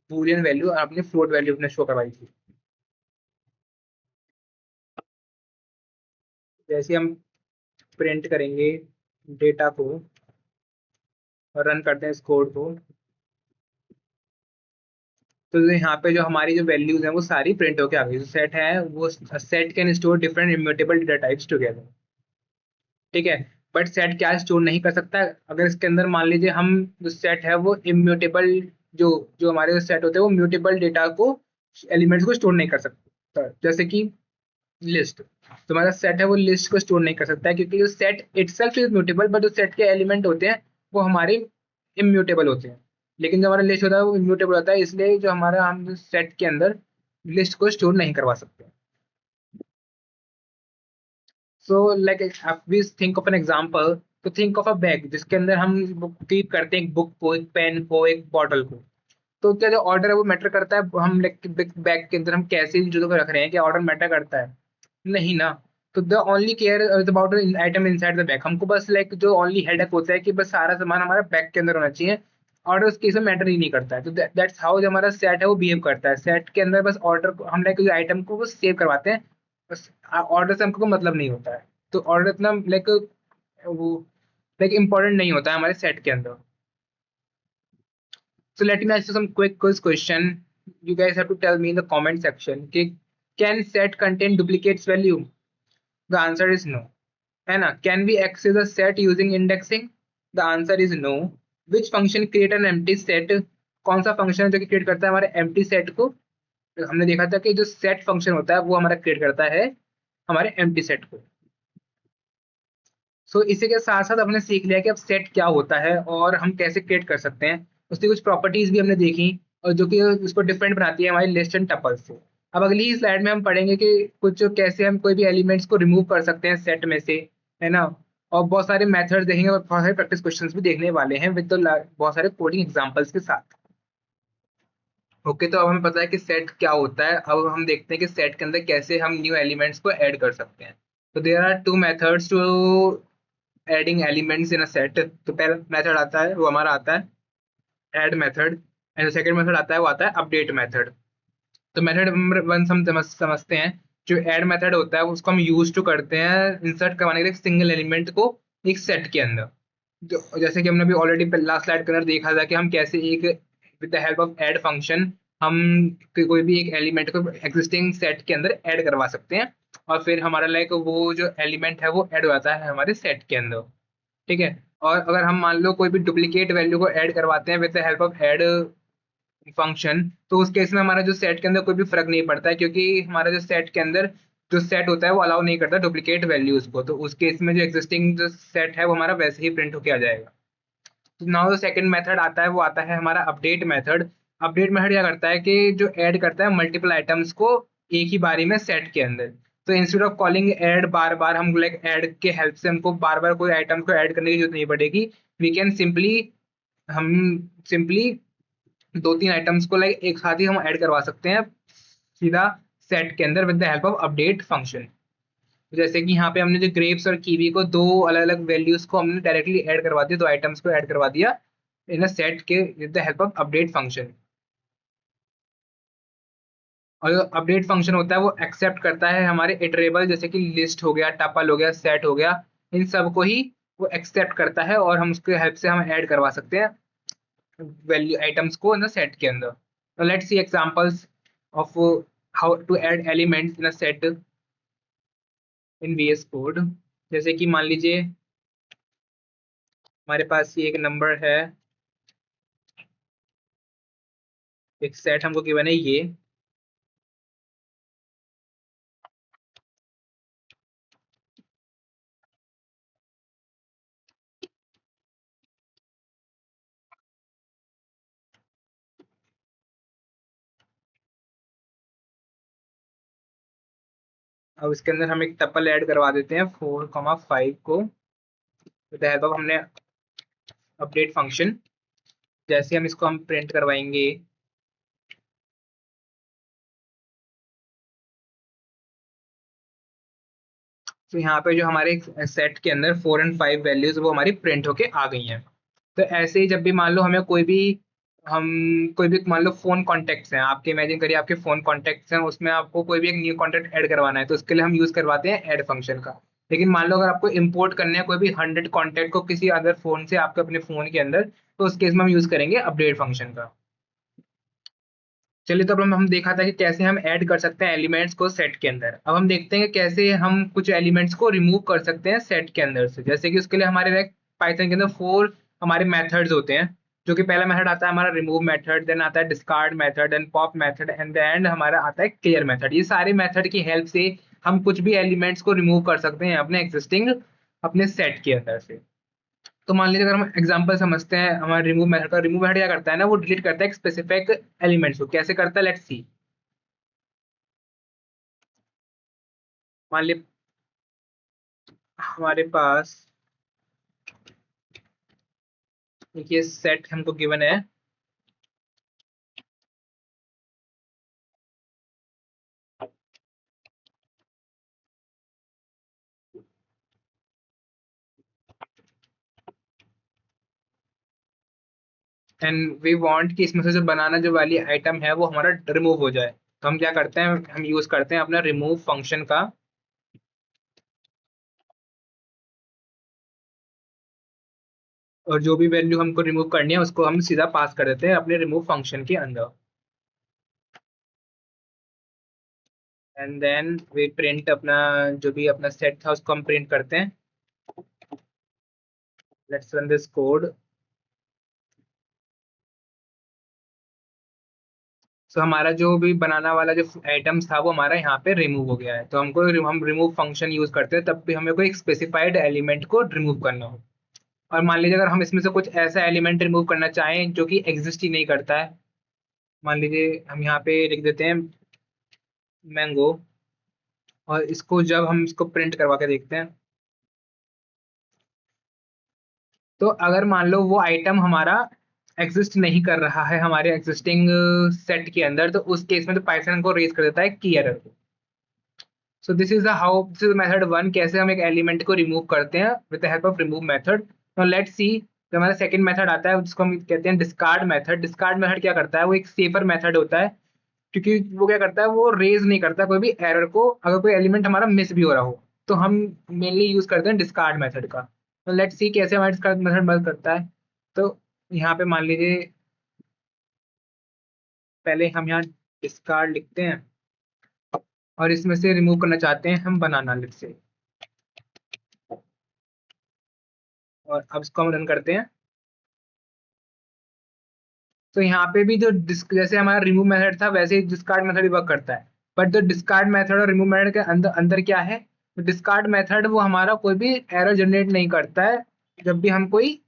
बूलियन वैल्यू और अपनी फ्लोट वैल्यू अपने शो करवाई थी। जैसे हम प्रिंट करेंगे डेटा को और रन करते हैं इस कोड को, तो यहाँ पे जो हमारी जो वैल्यूज हैं वो सारी प्रिंट होके आ गई। जो सेट है वो set can store different immutable data types together, ठीक है। बट सेट क्या स्टोर नहीं कर सकता? अगर इसके अंदर मान लीजिए हम जो सेट है वो इम्यूटेबल, जो जो हमारे सेट होते हैं वो म्यूटेबल डेटा को, एलिमेंट्स को स्टोर नहीं कर सकता। जैसे कि लिस्ट, तो हमारा सेट है वो लिस्ट को स्टोर नहीं कर सकता है, क्योंकि जो set itself is mutable, but जो सेट के एलिमेंट होते हैं वो हमारे इम्यूटेबल होते हैं। लेकिन जो हमारा लिस्ट होता है वो इम्यूटेबल होता है, इसलिए जो हमारा हम सेट के अंदर लिस्ट को स्टोर नहीं करवा सकते। So like we think of an example, तो थिंक ऑफ अ बैग जिसके अंदर हम कीप करते हैं एक बुक को, एक पेन को, एक बॉटल को। तो क्या जो ऑर्डर है वो मैटर करता है? हम लाइक बैग के अंदर हम कैसे इन चीजों को रख रहे हैं, क्या ऑर्डर मैटर करता है? नहीं ना। तो the only care is about item inside the bag. हमको बस लाइक जो ओनली हेडेक होता है कि बस सारा सामान हमारा बैग के अंदर होना चाहिए, ऑर्डर उस केस में मैटर ही नहीं करता है। तो दैट्स हाउ जो हमारा सेट है वो बिहेव करता है। सेट के अंदर बस ऑर्डर को हम लाइक जो आइटम को वो सेव करवाते हैं, बस ऑर्डर से हमको कोई मतलब नहीं होता है। तो ऑर्डर इतना लाइक वो लाइक इंपॉर्टेंट नहीं होता है हमारे सेट के अंदर। So let me ask you some quick quiz question. You guys have to tell me in the comment section. Okay, can set contain duplicates value? The answer is no. है ना? Can we access a set using indexing? The answer is no. Which function create an empty set? कौन सा function है जो कि create करता है हमारे एम्प्टी सेट को? तो हमने देखा था कि जो सेट फंक्शन होता है वो हमारा क्रिएट करता है हमारे एम्प्टी सेट को। सो इसी के साथ साथ हमने सीख लिया कि अब सेट क्या होता है और हम कैसे क्रिएट कर सकते हैं। उसकी कुछ प्रॉपर्टीज भी हमने देखी, और जो कि उसको डिफरेंट बनाती है हमारी लिस्ट एंड टपल से। अब अगली स्लाइड में हम पढ़ेंगे कि कुछ कैसे हम कोई भी एलिमेंट्स को रिमूव कर सकते हैं सेट में से, है ना। और बहुत सारे मेथड्स देखेंगे और बहुत सारे प्रैक्टिस क्वेश्चंस भी देखने वाले हैं विद बहुत सारे कोडिंग एग्जांपल्स के साथ। ओके, तो अब हमें पता है कि सेट क्या होता है। अब हम देखते हैं कि सेट के अंदर कैसे हम न्यू एलिमेंट्स को ऐड कर सकते हैं। तो there are two methods to adding elements in a set. तो पहला मेथड आता है वो हमारा आता है add method, and second method आता है वो आता है अपडेट मेथड। तो मेथड नंबर वन हम समझते हैं। जो ऐड मेथड होता है उसको हम यूज टू करते हैं इंसर्ट करवाने के लिए सिंगल एलिमेंट को एक सेट के अंदर। जो जैसे कि हमने अभी ऑलरेडी लास्ट स्लाइड के अंदर देखा था कि हम कैसे एक with the help of add function हम कोई भी एक एलिमेंट को एग्जिस्टिंग सेट के अंदर ऐड करवा सकते हैं, और फिर हमारा लाइक वो जो एलिमेंट है वो ऐड हो जाता है हमारे सेट के अंदर, ठीक है। और अगर हम मान लो कोई भी डुप्लीकेट वैल्यू को ऐड करवाते हैं with the help of add function, तो उस केस में हमारा जो सेट के अंदर कोई भी फर्क नहीं पड़ता है, क्योंकि हमारा जो सेट के अंदर जो सेट होता है वो अलाउ नहीं करता डुप्लीकेट वैल्यूज को, तो उस केस में जो एग्जिस्टिंग जो सेट है वो हमारा वैसे ही प्रिंट होके आ जाएगा। तो नाउ जो सेकंड मेथड आता है वो आता है हमारा अपडेट मेथड। अपडेट मेथड क्या करता है कि जो ऐड करता है मल्टीपल आइटम्स को एक ही बारी में सेट के अंदर। तो इंस्टेड ऑफ कॉलिंग ऐड बार बार, हम लाइक ऐड के हेल्प से हमको बार बार कोई आइटम को ऐड करने की जरूरत नहीं पड़ेगी। वी कैन सिंपली, हम सिंपली दो तीन आइटम्स को लाइक एक साथ ही हम ऐड करवा सकते हैं सीधा सेट के अंदर with the help of update function. जैसे कि यहाँ पे हमने जो ग्रेप्स और कीवी को दो अलग अलग वैल्यूज को हमने डायरेक्टली ऐड करवा दिया, दो आइटम्स को ऐड करवा दिया इन अ सेट के with the help of update function. और जो अपडेट फंक्शन होता है वो एक्सेप्ट करता है हमारे इटरेबल, जैसे कि लिस्ट हो गया, टपल हो गया, सेट हो गया, इन सब को ही वो एक्सेप्ट करता है और हम उसके हेल्प से हम ऐड करवा सकते हैं वैल्यू आइटम्स को इन द सेट के अंदर। Let's see examples of how to add elements in a set in VS code. जैसे कि मान लीजिए हमारे पास ये एक नंबर है, एक सेट हमको गिवन है ये। अब इसके अंदर हम एक टपल ऐड करवा देते हैं 4, 5 को विद द हेल्प ऑफ हमने अपडेट फंक्शन। जैसे हम इसको हम प्रिंट करवाएंगे, तो यहाँ पे जो हमारे सेट के अंदर 4 और 5 वैल्यूज वो हमारी प्रिंट होके आ गई हैं। तो ऐसे ही जब भी मान लो हमें हम कोई भी मान लो फोन कॉन्टेक्ट्स हैं आपके, इमेजिन करिए आपके फोन कॉन्टेक्ट्स हैं, उसमें आपको कोई भी एक न्यू कॉन्टेक्ट ऐड करवाना है, तो उसके लिए हम यूज करवाते हैं ऐड फंक्शन का। लेकिन मान लो अगर आपको इंपोर्ट करने हैं कोई भी 100 कॉन्टेक्ट को किसी अदर फोन से आपके अपने फोन के अंदर, तो उस केस में हम यूज करेंगे अपडेट फंक्शन का। चलिए, तो अब हम देखा था कि कैसे हम ऐड कर सकते हैं एलिमेंट्स को सेट के अंदर। अब हम देखते हैं कि कैसे हम कुछ एलिमेंट्स को रिमूव कर सकते हैं सेट के अंदर से। जैसे कि उसके लिए हमारे पाइथन के अंदर 4 हमारे मेथड्स होते हैं। जो कि पहला मेथड आता है हमारा रिमूव मेथड, देन आता है discard method, then pop method, and then हमारा आता है क्लियर मेथड। ये सारे मेथड की हेल्प से हम कुछ भी एलिमेंट्स को रिमूव कर सकते हैं अपने एग्जिस्टिंग अपने सेट के अंदर से। तो मान लीजिए अगर हम एग्जांपल समझते हैं हमारे रिमूव मेथड का। रिमूव मेथड क्या करता है ना, वो डिलीट करता है एक स्पेसिफिक एलिमेंट्स को। कैसे करता है, लेट्स सी। मान ली हमारे पास एक ये सेट हमको गिवन है, एंड वी वांट कि इसमें से जो बनाना जो वाली आइटम है वो हमारा रिमूव हो जाए। तो हम क्या करते हैं, हम यूज करते हैं अपना रिमूव फंक्शन का। और जो भी वैल्यू हमको रिमूव करनी है उसको हम सीधा पास कर देते हैं अपने रिमूव फंक्शन के अंदर। एंड देन वी प्रिंट अपना जो भी अपना सेट था उसको हम प्रिंट करते हैं। Let's run this code. So हमारा जो भी बनाना वाला जो आइटम्स था वो हमारा यहाँ पे रिमूव हो गया है। तो हमको हम रिमूव फंक्शन यूज करते हैं तब भी हमें कोई एक स्पेसिफाइड एलिमेंट को रिमूव करना हो। और मान लीजिए अगर हम इसमें से कुछ ऐसा एलिमेंट रिमूव करना चाहें जो कि एग्जिस्ट ही नहीं करता है। मान लीजिए हम यहाँ पे लिख देते हैं मैंगो, और इसको जब हम इसको प्रिंट करवा के देखते हैं, तो अगर मान लो वो आइटम हमारा एग्जिस्ट नहीं कर रहा है हमारे एग्जिस्टिंग सेट के अंदर, तो उस केस में तो पाइथन को रेज कर देता है की एरर को। So this is method one, कैसे हम एक एलिमेंट को रिमूव करते हैं with the help of remove method. Now let's सी, जो हमारा सेकंड मेथड आता है जिसको हम कहते हैं डिस्कार्ड मेथड। डिस्कार्ड मेथड क्या करता है, वो एक सेफर मेथड होता है, क्योंकि वो क्या करता है, वो रेज नहीं करता कोई भी एरर को अगर कोई एलिमेंट हमारा मिस भी हो रहा हो। तो हम मेनली यूज करते हैं डिस्कार्ड मेथड का। तो लेट्स सी कैसे हमारा डिस्कार्ड मेथड वर्क करता है। तो यहाँ पे मान लीजिए पहले हम यहाँ डिस्कार्ड लिखते हैं, और इसमें से रिमूव करना चाहते हैं हम बनाना लिस्ट से। और अब इसको हम रन करते हैं। तो यहाँ पे भी जो डिस्क जैसे हमारा रिमूव मेथड था वैसे ही डिस्कार्ड मेथड भी वर्क करता है। बट जो डिस्कार्ड मेथड और रिमूव मेथड के अंदर अंदर क्या है, डिस्कार्ड मेथड वो हमारा कोई भी एरर जनरेट नहीं करता है जब भी हम कोई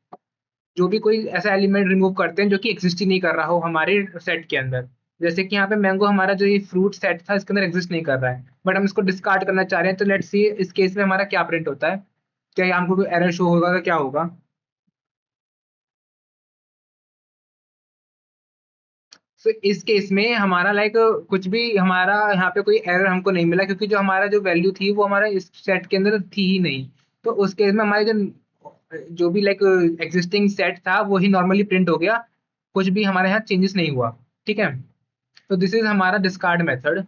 जो भी कोई ऐसा एलिमेंट रिमूव करते हैं जो कि एग्जिस्ट ही नहीं कर रहा हो हमारे सेट के अंदर। जैसे कि यहाँ पे मैंगो हमारा जो ये फ्रूट सेट था इसके अंदर एग्जिस्ट नहीं कर रहा है, बट हम इसको डिस्कार्ड करना चाह रहे हैं, तो लेट्स सी इस केस में हमारा क्या प्रिंट होता है, क्या यहाँ हमको कोई एरर शो होगा तो क्या होगा। सो इस केस में हमारा लाइक कुछ भी हमारा यहाँ पे कोई एरर हमको नहीं मिला, क्योंकि जो हमारा जो वैल्यू थी वो हमारा इस सेट के अंदर थी ही नहीं। तो उस केस में हमारे जो जो भी लाइक एग्जिस्टिंग सेट था वो ही नॉर्मली प्रिंट हो गया, कुछ भी हमारे यहाँ चेंजेस नहीं हुआ। ठीक है, तो दिस इज हमारा डिस्कार्ड मेथड।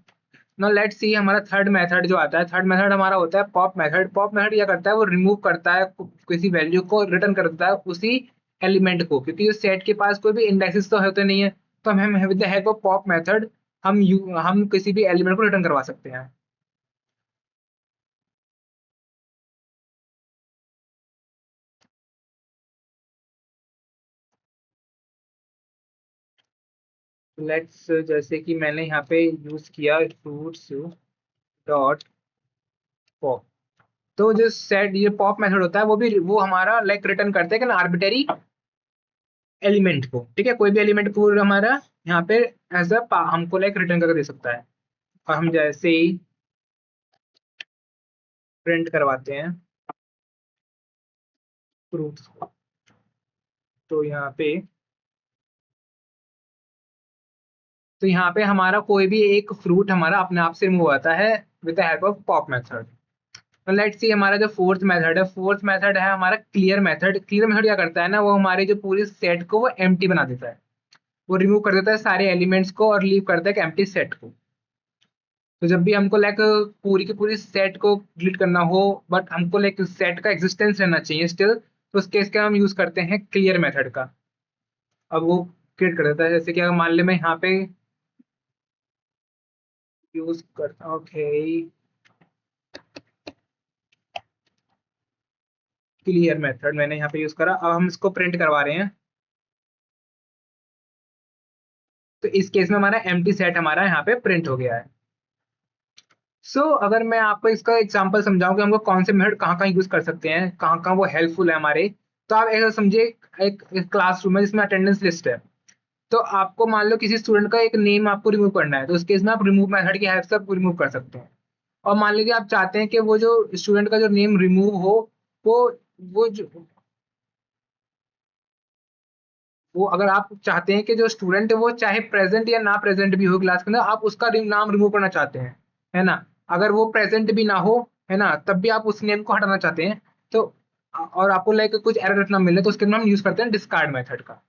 नाउ लेट्स सी हमारा थर्ड मेथड जो आता है, थर्ड मेथड हमारा होता है पॉप मेथड। पॉप मेथड क्या करता है, वो रिमूव करता है किसी वैल्यू को, रिटर्न कर देता है उसी एलिमेंट को, क्योंकि उस सेट के पास कोई भी इंडेक्सेस तो होते नहीं है, तो हम with the help of pop method हम किसी भी एलिमेंट को रिटर्न करवा सकते हैं। लेट्स जैसे कि मैंने यहाँ पे यूज किया फ्रूट्स डॉट पॉप, तो जो सेट ये पॉप मेथड होता है वो भी वो हमारा लाइक रिटर्न करता है कि आर्बिटरी एलिमेंट को। ठीक है, कोई भी एलिमेंट को हमारा यहाँ पे एज अ हमको लाइक रिटर्न करके दे सकता है। और हम जैसे ही प्रिंट करवाते हैं फ्रूट्स को, तो यहाँ पे हमारा कोई भी एक फ्रूट हमारा अपने आप से रिमूव आता है with the help of pop method. तो लेट्स सी हमारा जो फोर्थ मेथड है, फोर्थ मेथड है हमारा क्लियर मेथड। क्लियर मेथड क्या करता है ना, वो हमारे जो पूरी सेट को वो एम्प्टी बना देता है, वो रिमूव कर देता है सारे एलिमेंट्स को और लीव करता है एक एम्प्टी सेट को। तो जब भी हमको लाइक पूरी की पूरी सेट को डिलीट करना हो बट हमको लाइक सेट का एग्जिस्टेंस रहना चाहिए स्टिल, तो उस केस का हम यूज करते हैं क्लियर मेथड का। अब वो क्रिएट कर देता है, जैसे कि अगर मान ले मैं यहाँ पे यूज करता, ओके क्लियर मेथड मैंने यहाँ पे यूज करा, अब हम इसको प्रिंट करवा रहे हैं। तो इस केस में हमारा एम्प्टी सेट हमारा यहाँ पे प्रिंट हो गया है। अगर मैं आपको इसका एग्जांपल समझाऊं कि हमको कौन से मेथड कहाँ कहाँ यूज कर सकते हैं, कहाँ कहाँ वो हेल्पफुल है हमारे, तो आप ऐसा समझिए एक क्लासरूम है जिसमें अटेंडेंस लिस्ट है। तो आपको मान लो किसी स्टूडेंट का एक नेम आपको रिमूव करना है, तो उस केस में आप रिमूव मेथड की हेल्प से आप रिमूव कर सकते हैं। और मान लीजिए आप चाहते हैं कि वो जो स्टूडेंट का जो नेम रिमूव हो, वो वो जो वो अगर आप चाहते हैं कि जो स्टूडेंट है वो चाहे प्रेजेंट या ना प्रेजेंट भी हो क्लास के अंदर, आप उसका नाम रिमूव करना चाहते हैं, है ना। अगर वो प्रेजेंट भी ना हो, है ना, तब भी आप उस नेम को हटाना चाहते हैं, तो और आपको लाइक कुछ एरर ना मिले, तो उसके लिए हम यूज करते हैं डिस्कार्ड मेथड का।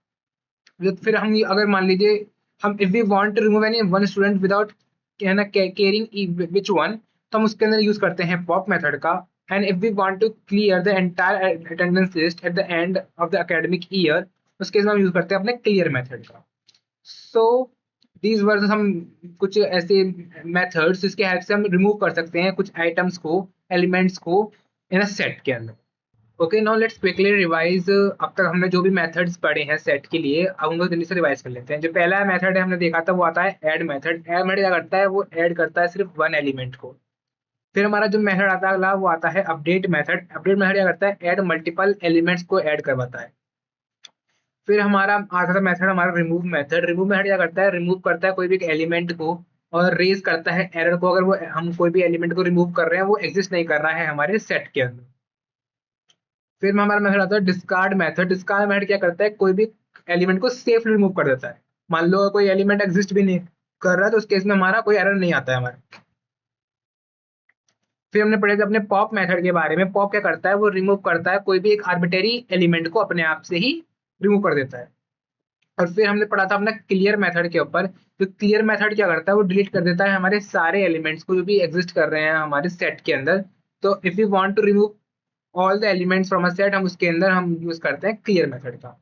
फिर हम अगर मान लीजिए हम if we want to remove any one student without है ना केयरिंग विच वन, तो हम उसके अंदर यूज करते हैं पॉप मेथड का। And if we want to clear the entire attendance list at the end of the academic year, उसके लिए हम यूज करते हैं अपने क्लियर मेथड का। सो दीज वर्स हम कुछ ऐसे मेथड्स जिसके हेल्प से हम रिमूव कर सकते हैं कुछ आइटम्स को, एलिमेंट्स को इन अ सेट के अंदर। Okay, now let's quickly revise. अब तक हमने जो भी मेथड्स पढ़े हैं सेट के लिए, अब उनको जल्दी से रिवाइज कर लेते हैं। जो पहला मेथड है हमने देखा था वो आता है ऐड मेथड। ऐड मेथड क्या करता है, वो ऐड करता है सिर्फ वन एलिमेंट को। फिर हमारा जो मेथड आता है अगला वो आता है अपडेट मेथड। अपडेट मेथड क्या करता है, ऐड मल्टीपल एलिमेंट्स को ऐड करवाता है। फिर हमारा आता था मेथड हमारा रिमूव मेथड। रिमूव मेथड क्या करता है, रिमूव करता है कोई भी एक एलिमेंट को और रेज करता है एरर को, अगर वो हम कोई भी एलिमेंट को रिमूव कर रहे हैं वो एग्जिस्ट नहीं कर रहा है हमारे सेट के अंदर। फिर में हमारा मेथड आता है डिस्कार्ड मेथड। डिस्कार्ड मेथड क्या करता है, कोई भी एलिमेंट को सेफली रिमूव कर देता है। मान लो कोई एलिमेंट एग्जिस्ट भी नहीं कर रहा है, तो उस केस में हमारा कोई एरर नहीं आता है हमारा। फिर हमने पढ़े थे अपने पॉप मेथड के बारे में। पॉप क्या करता है, वो रिमूव करता है कोई भी एक आर्बिटरी एलिमेंट को अपने आप से ही रिमूव कर देता है। और फिर हमने पढ़ा था अपना क्लियर मेथड के ऊपर। तो क्लियर मेथड क्या करता है, वो डिलीट कर देता है हमारे सारे एलिमेंट्स को जो भी एग्जिस्ट कर रहे हैं हमारे सेट के अंदर। तो if you want to remove all the elements from a set, हम उसके अंदर हम यूज करते हैं क्लियर मेथड का।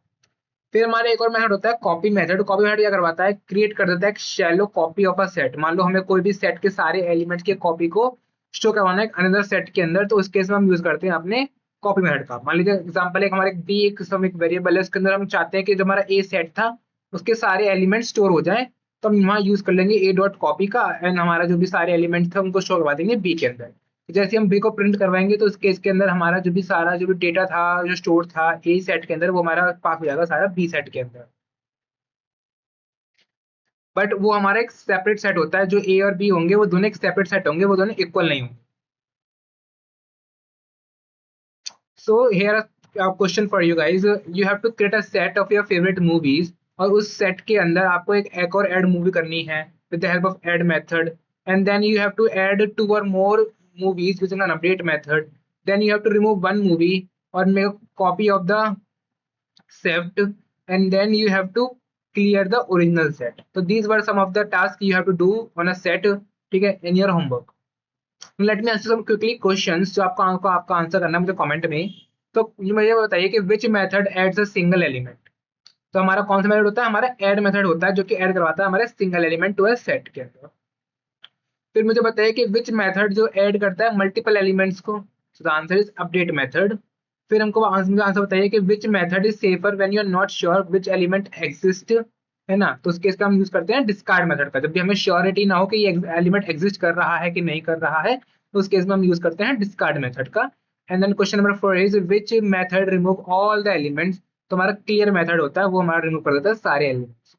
फिर हमारा एक और मेथड होता है कॉपी मेथड। कॉपी मेथड क्या करवाता है, क्रिएट कर देता है एक shallow copy of a set. मान लो हमें कोई भी सेट के सारे एलिमेंट्स की कॉपी को स्टोर करवाना है अनदर सेट के अंदर, तो उस केस में हम यूज करते हैं अपने कॉपी मेथड का। मान लीजिए एग्जांपल एक हमारे एक वेरिएबल है, उसके अंदर हम चाहते हैं कि जो हमारा ए सेट था उसके सारे एलिमेंट स्टोर हो जाए तो हम यहाँ यूज कर लेंगे ए डॉट कॉपी का, एंड हमारा जो भी सारे एलिमेंट्स थे उनको स्टोर करवा देंगे बी के अंदर। तो जैसे हम बी को प्रिंट करवाएंगे तो उस केस के अंदर हमारा जो भी सारा जो भी डेटा था जो स्टोर था ए सेट के अंदर वो हमारा पास हो जाएगा सारा बी सेट के अंदर। बट वो हमारा एक सेपरेट सेट होता है, जो ए और बी होंगे वो दोनों एक सेपरेट सेट होंगे, वो दोनों इक्वल नहीं होंगे। So here question for you guys, you have to create a set of your favourite movies, और उस सेट के अंदर आपको एक और ऐड मूवी करनी है with the help of add method, and then you have to add two और more movies using an update method. Then you have to remove one movie or make a copy of the set, and then you have to clear the original set. So these were some of the tasks you have to do on a set, ठीक है, in your homework. Let me answer some quickly questions जो आपका answer करना है मुझे comment में। तो मुझे बताइए कि which method adds a single element। तो हमारा कौन सा मेथड होता है, हमारा ऐड मेथड होता है जो कि ऐड करवाता है हमारे single element to a set के अंदर। फिर मुझे बताइए कि विच मेथड जो ऐड करता है मल्टीपल एलिमेंट्स को, so the answer is update method. फिर हमको मुझे आंसर बताइए कि which method is safer when you are not sure which element exist, है ना। तो उस केस का हम यूज करते हैं डिस्कार्ड मेथड का, जब भी हमें श्योरिटी ना हो कि ये एलिमेंट एग्जिस्ट कर रहा है कि नहीं कर रहा है, तो उस केस में हम यूज करते हैं डिस्कार्ड मेथड का। And then question number 4 is which method remove all the elements. तो हमारा क्लियर मेथड होता है, वो हमारा रिमूव कर देता है सारे एलिमेंट्स।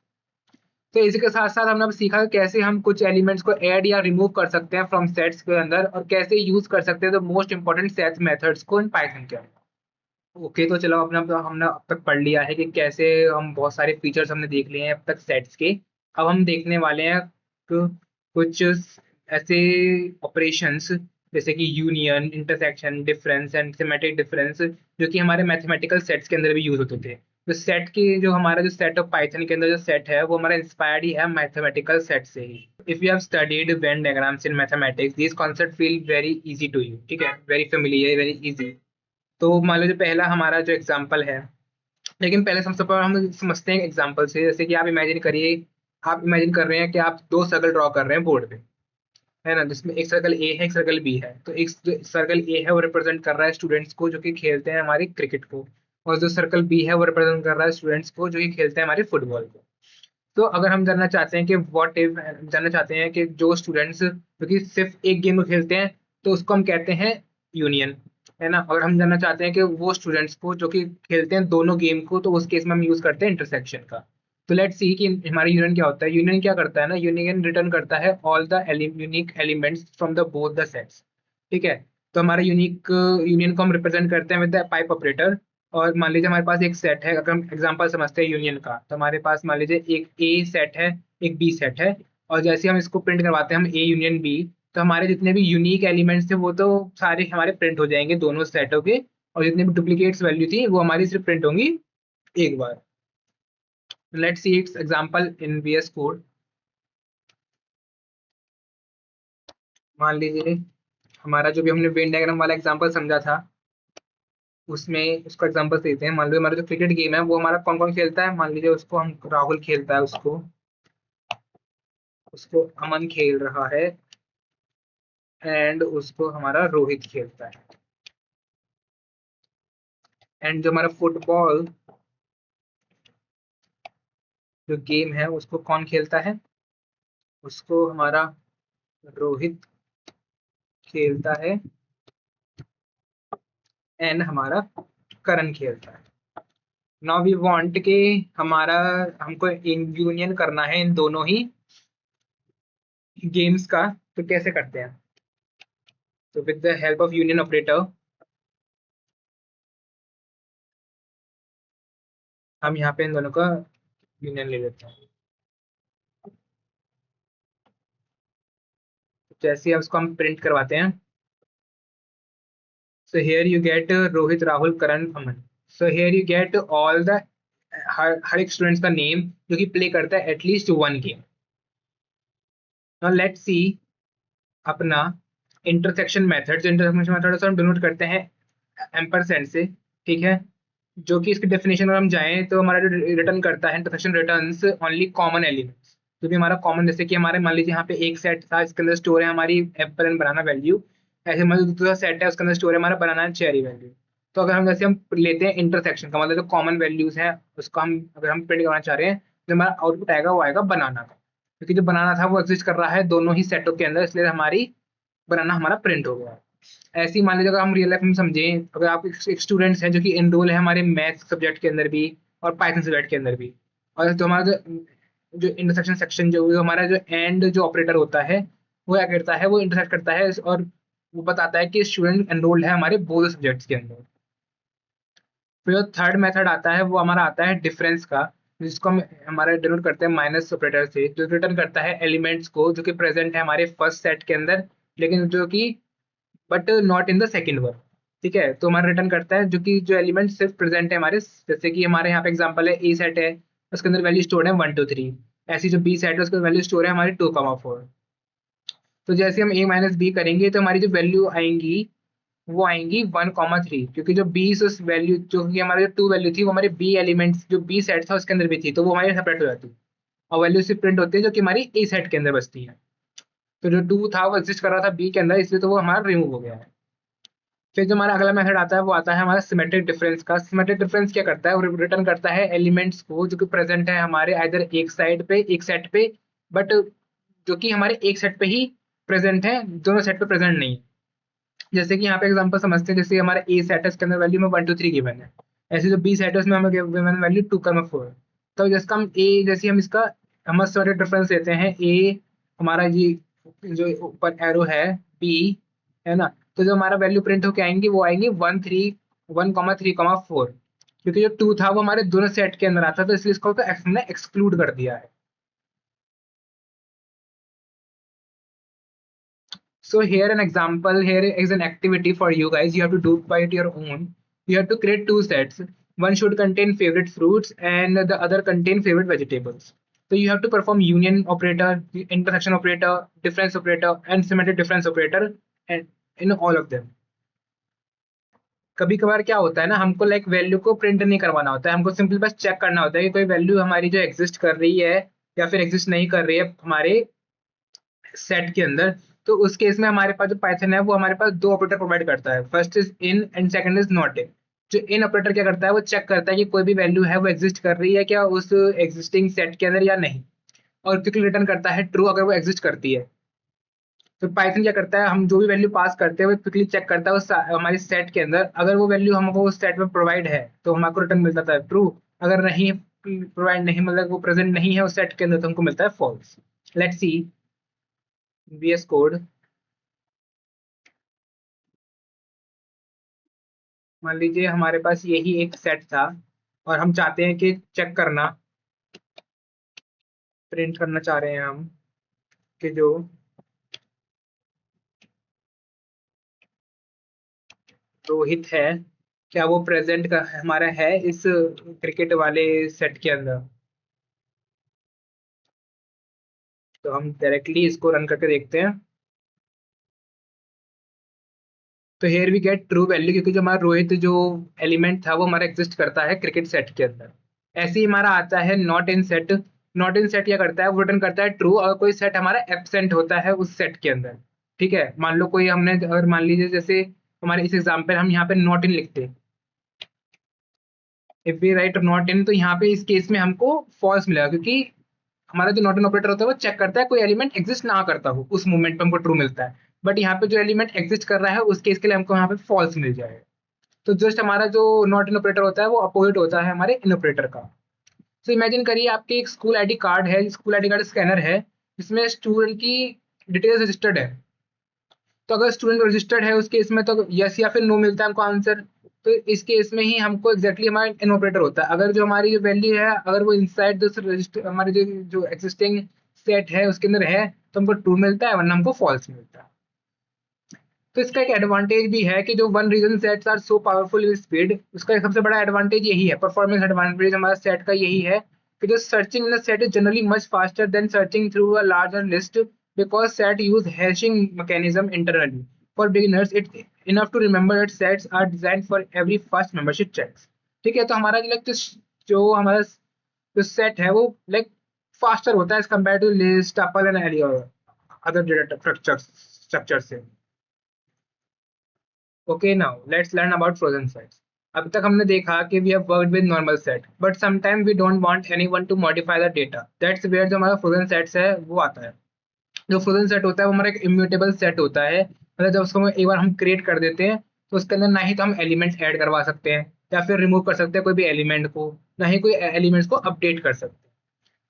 तो इसी के साथ साथ हमने अब सीखा कि कैसे हम कुछ एलिमेंट्स को ऐड या रिमूव कर सकते हैं फ्रॉम सेट्स के अंदर, और कैसे यूज कर सकते हैं the most important sets methods को इन पाइथन के अंदर। ओके, तो चलो अपने हमने अब तक पढ़ लिया है कि कैसे हम बहुत सारे फीचर्स हमने देख लिए हैं अब तक सेट्स के। अब हम देखने वाले हैं कुछ ऐसे ऑपरेशंस जैसे कि union, intersection, difference and symmetric difference, जो कि हमारे मैथमेटिकल सेट्स के अंदर भी यूज होते थे। तो सेट की जो हमारा जो सेट ऑफ पाइथन के अंदर जो सेट है वो हमारा इंस्पायर्ड ही है मैथमेटिकल सेट से ही। If you have studied Venn diagrams in mathematics this concept feel very easy to you, ठीक है, वेरी फेमिलियर, वेरी इजी। तो मान लो जो पहला हमारा जो एग्जाम्पल है, लेकिन पहले सबसे पहले हम समझते हैं एग्जाम्पल से। जैसे कि आप इमेजिन करिए, आप इमेजिन कर रहे हैं कि आप दो सर्कल ड्रॉ कर रहे हैं बोर्ड पे, है ना, जिसमें एक सर्कल ए है एक सर्कल बी है। तो एक जो सर्कल ए है वो रिप्रेजेंट कर रहा है स्टूडेंट्स को जो कि खेलते हैं हमारे क्रिकेट को, और जो सर्कल बी है वो रिप्रेजेंट कर रहा है स्टूडेंट्स को जो कि खेलते हैं हमारे फुटबॉल को। तो अगर हम जानना चाहते हैं कि व्हाट इफ, जानना चाहते हैं कि जो स्टूडेंट्स जो कि सिर्फ एक गेम को खेलते हैं तो उसको हम कहते हैं यूनियन, है ना। अगर हम जानना चाहते हैं कि वो स्टूडेंट्स को जो कि खेलते हैं दोनों गेम को, तो उस केस में हम यूज करते हैं इंटरसेक्शन का। तो लेट्स सी कि हमारा यूनियन क्या होता है। यूनियन क्या करता है ना, यूनियन रिटर्न करता है all the unique elements from the both the sets, ठीक है। तो हमारा यूनिक यूनियन को हम रिप्रेजेंट करते हैं विद द पाइप ऑपरेटर। और मान लीजिए हमारे पास एक सेट है, अगर हम एग्जांपल समझते हैं यूनियन का, तो हमारे पास मान लीजिए एक ए सेट है एक बी सेट है, और जैसे हम इसको प्रिंट करवाते हैं हम ए यूनियन बी, तो हमारे जितने भी यूनिक एलिमेंट्स थे वो तो सारे हमारे प्रिंट हो जाएंगे दोनों सेटों के, और जितने भी डुप्लीकेट्स वैल्यू थी वो हमारी सिर्फ प्रिंट होंगी एक बार। Let's see its example in VS code. मान लीजिए हमारा जो भी हमने वेन डायग्राम वाला एग्जांपल समझा था उसमें उसका एग्जांपल देते हैं। मान लीजिए हमारा जो क्रिकेट गेम है वो हमारा कौन कौन खेलता है, मान लीजिए उसको हम राहुल खेलता है, उसको उसको अमन खेल रहा है, एंड उसको हमारा रोहित खेलता है। एंड जो हमारा फुटबॉल जो गेम है उसको कौन खेलता है, उसको हमारा रोहित खेलता है, एंड हमारा करण खेलता है। नाउ वी वांट कि हमारा हमको इन यूनियन करना है इन दोनों ही गेम्स का। तो कैसे करते हैं, तो with the help of union operator हम यहाँ पे इन दोनों का यूनियन ले लेते हैं। जैसे ही उसको हम प्रिंट करवाते हैं, so here you get Rohit Rahul Karan Aman. So here you get all the हर एक स्टूडेंट्स का नेम जो कि प्ले करता है at least one game. Now let's see अपना इंटरसेक्शन मेथड। इंटरसेक्शन मेथड से हम डिनोट करते हैं एम्परसेंड से, ठीक है, जो कि इसकी डेफिनेशन अगर हम जाएं तो हमारा जो रिटर्न करता है intersection returns only common elements, जो भी हमारा कॉमन, जैसे कि हमारे मान लीजिए यहाँ पे एक सेट था इसके अंदर स्टोर है हमारी एप्पल एंड बनाना वैल्यू, ऐसे मतलब दूसरा सेट है उसके अंदर स्टोर है हमारा बनाना एंड चेरी वैल्यू। तो अगर हम जैसे हम लेते हैं इंटरसेक्शन का मतलब जो कॉमन वैल्यूज है उसको हम अगर हम प्रिंट करना चाह रहे हैं तो हमारा आउटपुट आएगा वो आएगा बनाना का। क्योंकि जो बनाना था वो एग्जिस्ट कर रहा है दोनों ही सेटों के अंदर, इसलिए हमारी बनाना हमारा प्रिंट हो गया। ऐसे ही मान लीजिए अगर हम रियल लाइफ में समझें, अगर आप एक स्टूडेंट्स हैं जो कि एनरोल है हमारे मैथ्स सब्जेक्ट के अंदर भी और पाइथन सब्जेक्ट के अंदर भी, और तो हमारा जो इंटरसेक्शन सेक्शन जो हमारा जो एंड जो ऑपरेटर होता है वो क्या करता है, वो इंटरसेक्ट करता है और वो बताता है कि स्टूडेंट एनरोल्ड है हमारे बोथ सब्जेक्ट्स के अंदर। फिर जो थर्ड मेथड आता है वो हमारा आता है डिफरेंस का, जिसको हम हमारे डिनोट करते हैं माइनस ऑपरेटर से, जो रिटर्न करता है एलिमेंट्स को जो कि प्रेजेंट है हमारे फर्स्ट सेट के अंदर, लेकिन जो कि but not in the second one. ठीक है, तो हमारा रिटर्न करता है जो कि जो एलिमेंट सिर्फ प्रेजेंट है हमारे, जैसे कि हमारे यहाँ पे एग्जांपल है ए सेट है, उसके अंदर वैल्यू स्टोर है 1 2 3। ऐसी जो बी सेट है उसके वैल्यू स्टोर है हमारी 2 4। तो जैसे हम ए माइनस बी करेंगे तो हमारी जो वैल्यू आएंगी वो आएंगी 1 3, क्योंकि जो बी उस वैल्यू जो कि हमारी जो टू वैल्यू थी वो हमारे बी एलिमेंट्स जो बी सेट था उसके अंदर भी थी, तो वो हमारी सेपरेट हो जाती, और वैल्यू सिर्फ प्रिंट होती है जो कि हमारी ए सेट के अंदर बचती है। तो जो टू था वो एग्जिस्ट कर रहा था बी के अंदर, इसलिए तो वो हमारा रिमूव हो गया है। फिर जो हमारा अगला मेथड आता है वो आता है हमारा सिमेट्रिक डिफरेंस का। सिमेट्रिक डिफरेंस क्या करता है, वो रिटर्न करता है एलिमेंट्स को जो कि प्रेजेंट है हमारे आइदर एक साइड पे एक सेट पे, बट जो कि हमारे एक सेट पे ही प्रेजेंट है, दोनों सेट पे प्रेजेंट नहीं है। जैसे कि यहाँ पे एग्जांपल समझते हैं, जैसे हमारा ए सेट है इसके अंदर वैल्यू में 1 2 3 गिवन है, ऐसे जो बी सेट है उसमें हमें गिवन वैल्यू 2 4। तो जिसका हम ए जैसे हम इसका हम सिमेट्रिक डिफरेंस लेते हैं ए, हमारा ये जो ऊपर एरो है बी, है ना, तो जो हमारा वैल्यू प्रिंट होके आएंगी वो आएंगी 1 3 1 3 4, क्योंकि जो टू था वो हमारे दोनों सेट के अंदर आता था, तो इसलिए इसको तो हमने एक्सक्लूड कर दिया है। So here an example, here is an activity for you guys. You have to do it by your own. You have to create two sets. One should contain favorite fruits and the other contain favorite vegetables. So you have to perform union operator, intersection operator, difference operator, and symmetric difference operator, and in all of them. कभी कभार क्या होता है ना, हमको like value को print नहीं करवाना होता है, हमको सिंपल बस चेक करना होता है कि कोई वैल्यू हमारी जो एग्जिस्ट कर रही है या फिर एग्जिस्ट नहीं कर रही है हमारे सेट के अंदर। तो उस केस में हमारे पास जो पाइथन है वो हमारे पास दो ऑपरेटर प्रोवाइड करता है, first is in and second is not in. जो इन ऑपरेटर क्या करता है, वो चेक करता है कि कोई भी वैल्यू है वो एग्जिस्ट कर रही है क्या उस एग्जिस्टिंग सेट के अंदर या नहीं, और क्विकली रिटर्न करता है ट्रू अगर वो एग्जिस्ट करती है। तो पाइथन क्या करता है, हम जो भी वैल्यू पास करते हैं वो क्विकली चेक करता है उस हमारे सेट के अंदर, अगर वो वैल्यू हमको उस सेट में प्रोवाइड है तो हमको रिटर्न मिलता है ट्रू, अगर नहीं प्रोवाइड नहीं मतलब वो प्रेजेंट नहीं है उस सेट के अंदर तो हमको मिलता है false. Let's see VS code. मान लीजिए हमारे पास यही एक सेट था और हम चाहते हैं कि चेक करना, प्रिंट करना चाह रहे हैं हम कि जो रोहित है क्या वो प्रेजेंट का हमारा है इस क्रिकेट वाले सेट के अंदर। तो हम डायरेक्टली इसको रन करके देखते हैं। तो here we get true value, क्योंकि जो हमारा रोहित जो एलिमेंट था वो हमारा एग्जिस्ट करता है क्रिकेट सेट के अंदर। ऐसे ही हमारा आता है not in set. Not in set क्या करता है, वो रिटर्न करता है ट्रू और कोई सेट हमारा एब्सेंट होता है उस सेट के अंदर। ठीक है, मान लो कोई हमने अगर मान लीजिए जैसे हमारे इस एग्जाम्पल हम यहाँ पे नॉट इन लिखते, if we write not in, तो यहाँ पे इस केस में हमको फॉल्स मिलेगा, क्योंकि हमारा जो नॉट इन ऑपरेटर होता है वो चेक करता है कोई एलिमेंट एग्जिस्ट ना करता हो, उस मोमेंट पे हमको ट्रू मिलता है। बट यहाँ पे जो एलिमेंट एग्जिस्ट कर रहा है उस केस के लिए हमको यहाँ पे फॉल्स मिल जाएगा। तो जस्ट हमारा जो नॉट इन ऑपरेटर होता है वो अपोजिट होता है हमारे इन ऑपरेटर का। तो इमेजिन करिए आपके एक स्कूल आईडी कार्ड है, स्कूल आईडी कार्ड स्कैनर है जिसमें स्टूडेंट की डिटेल्स रजिस्टर्ड है। तो अगर स्टूडेंट रजिस्टर्ड है उस केस में तो यस या फिर नो मिलता है हमको आंसर। तो इस केस में ही हमको एग्जैक्टली हमारा इन ऑपरेटर होता है, अगर जो हमारी जो वैल्यू है अगर वो इनसाइड दिस रजिस्टर हमारे जो जो एग्जिस्टिंग सेट है उसके अंदर है तो हमको ट्रू मिलता है वरना हमको फॉल्स मिलता है। तो इसका एक एडवांटेज भी है कि जो one reason sets are so powerful in speed, उसका एक सबसे बड़ा एडवांटेज यही है, परफॉर्मेंस एडवांटेज हमारा सेट का यही है कि जो searching in set is generally much faster than searching through a larger list, because set use hashing mechanism internally. For beginners it enough to remember that sets are designed for every first membership checks. ठीक है, तो हमारा जो हमारा जो set है वो like faster होता है as compare to list tuple and any other data structure से। Okay, now let's learn about frozen sets. अब तक हमने देखा कि we have worked with normal set, but sometime we don't want anyone to modify the data, that's where जो हमारा frozen sets है वो आता है। जो फ्रोजन सेट होता है वो हमारा एक इम्यूटेबल सेट होता है, मतलब जब उसको एक बार हम क्रिएट कर देते हैं तो उसके अंदर ना ही तो हम एलिमेंट्स ऐड करवा सकते हैं या फिर रिमूव कर सकते हैं कोई भी एलिमेंट को, ना ही कोई एलिमेंट्स को अपडेट कर सकते हैं।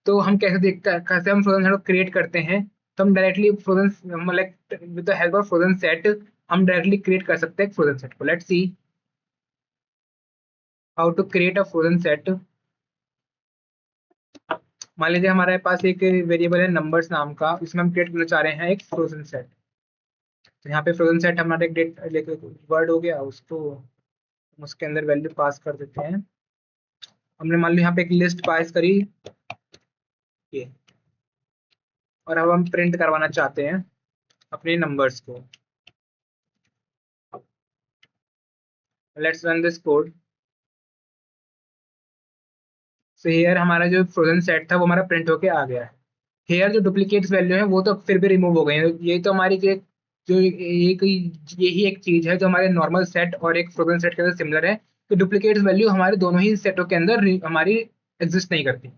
तो हम कैसे हम फ्रोजन सेट को क्रिएट करते हैं, तो हम directly frozen like with the help of frozen set हम डायरेक्टली क्रिएट कर सकते हैं फ्रोजन सेट को। Let's see how to create a frozen set. मान लीजिए हमारे पास एक वेरिएबल है नंबर्स नाम का, इसमें हम क्रिएट करना चाह रहे हैं एक फ्रोजन सेट। तो यहाँ पे फ्रोजन सेट हमारा एक डेट वर्ड हो गया, उसको हम उसके अंदर वैल्यू पास कर देते हैं। हमने मान लो यहाँ पे एक लिस्ट पास करी ये, और अब हम प्रिंट करवाना चाहते हैं अपने नंबर्स को। Let's run this code. So here हमारा जो फ्रोजन सेट था वो हमारा प्रिंट होके आ गया है। हेयर जो डुप्लीकेट्स वैल्यू है वो तो फिर भी रिमूव हो गई है। ये तो हमारी जो एक यही एक चीज है जो हमारे नॉर्मल सेट और एक फ्रोजन सेट के अंदर सिमिलर है, कि डुप्लीकेट्स वैल्यू हमारे दोनों ही सेटों के अंदर हमारी एग्जिस्ट नहीं करती,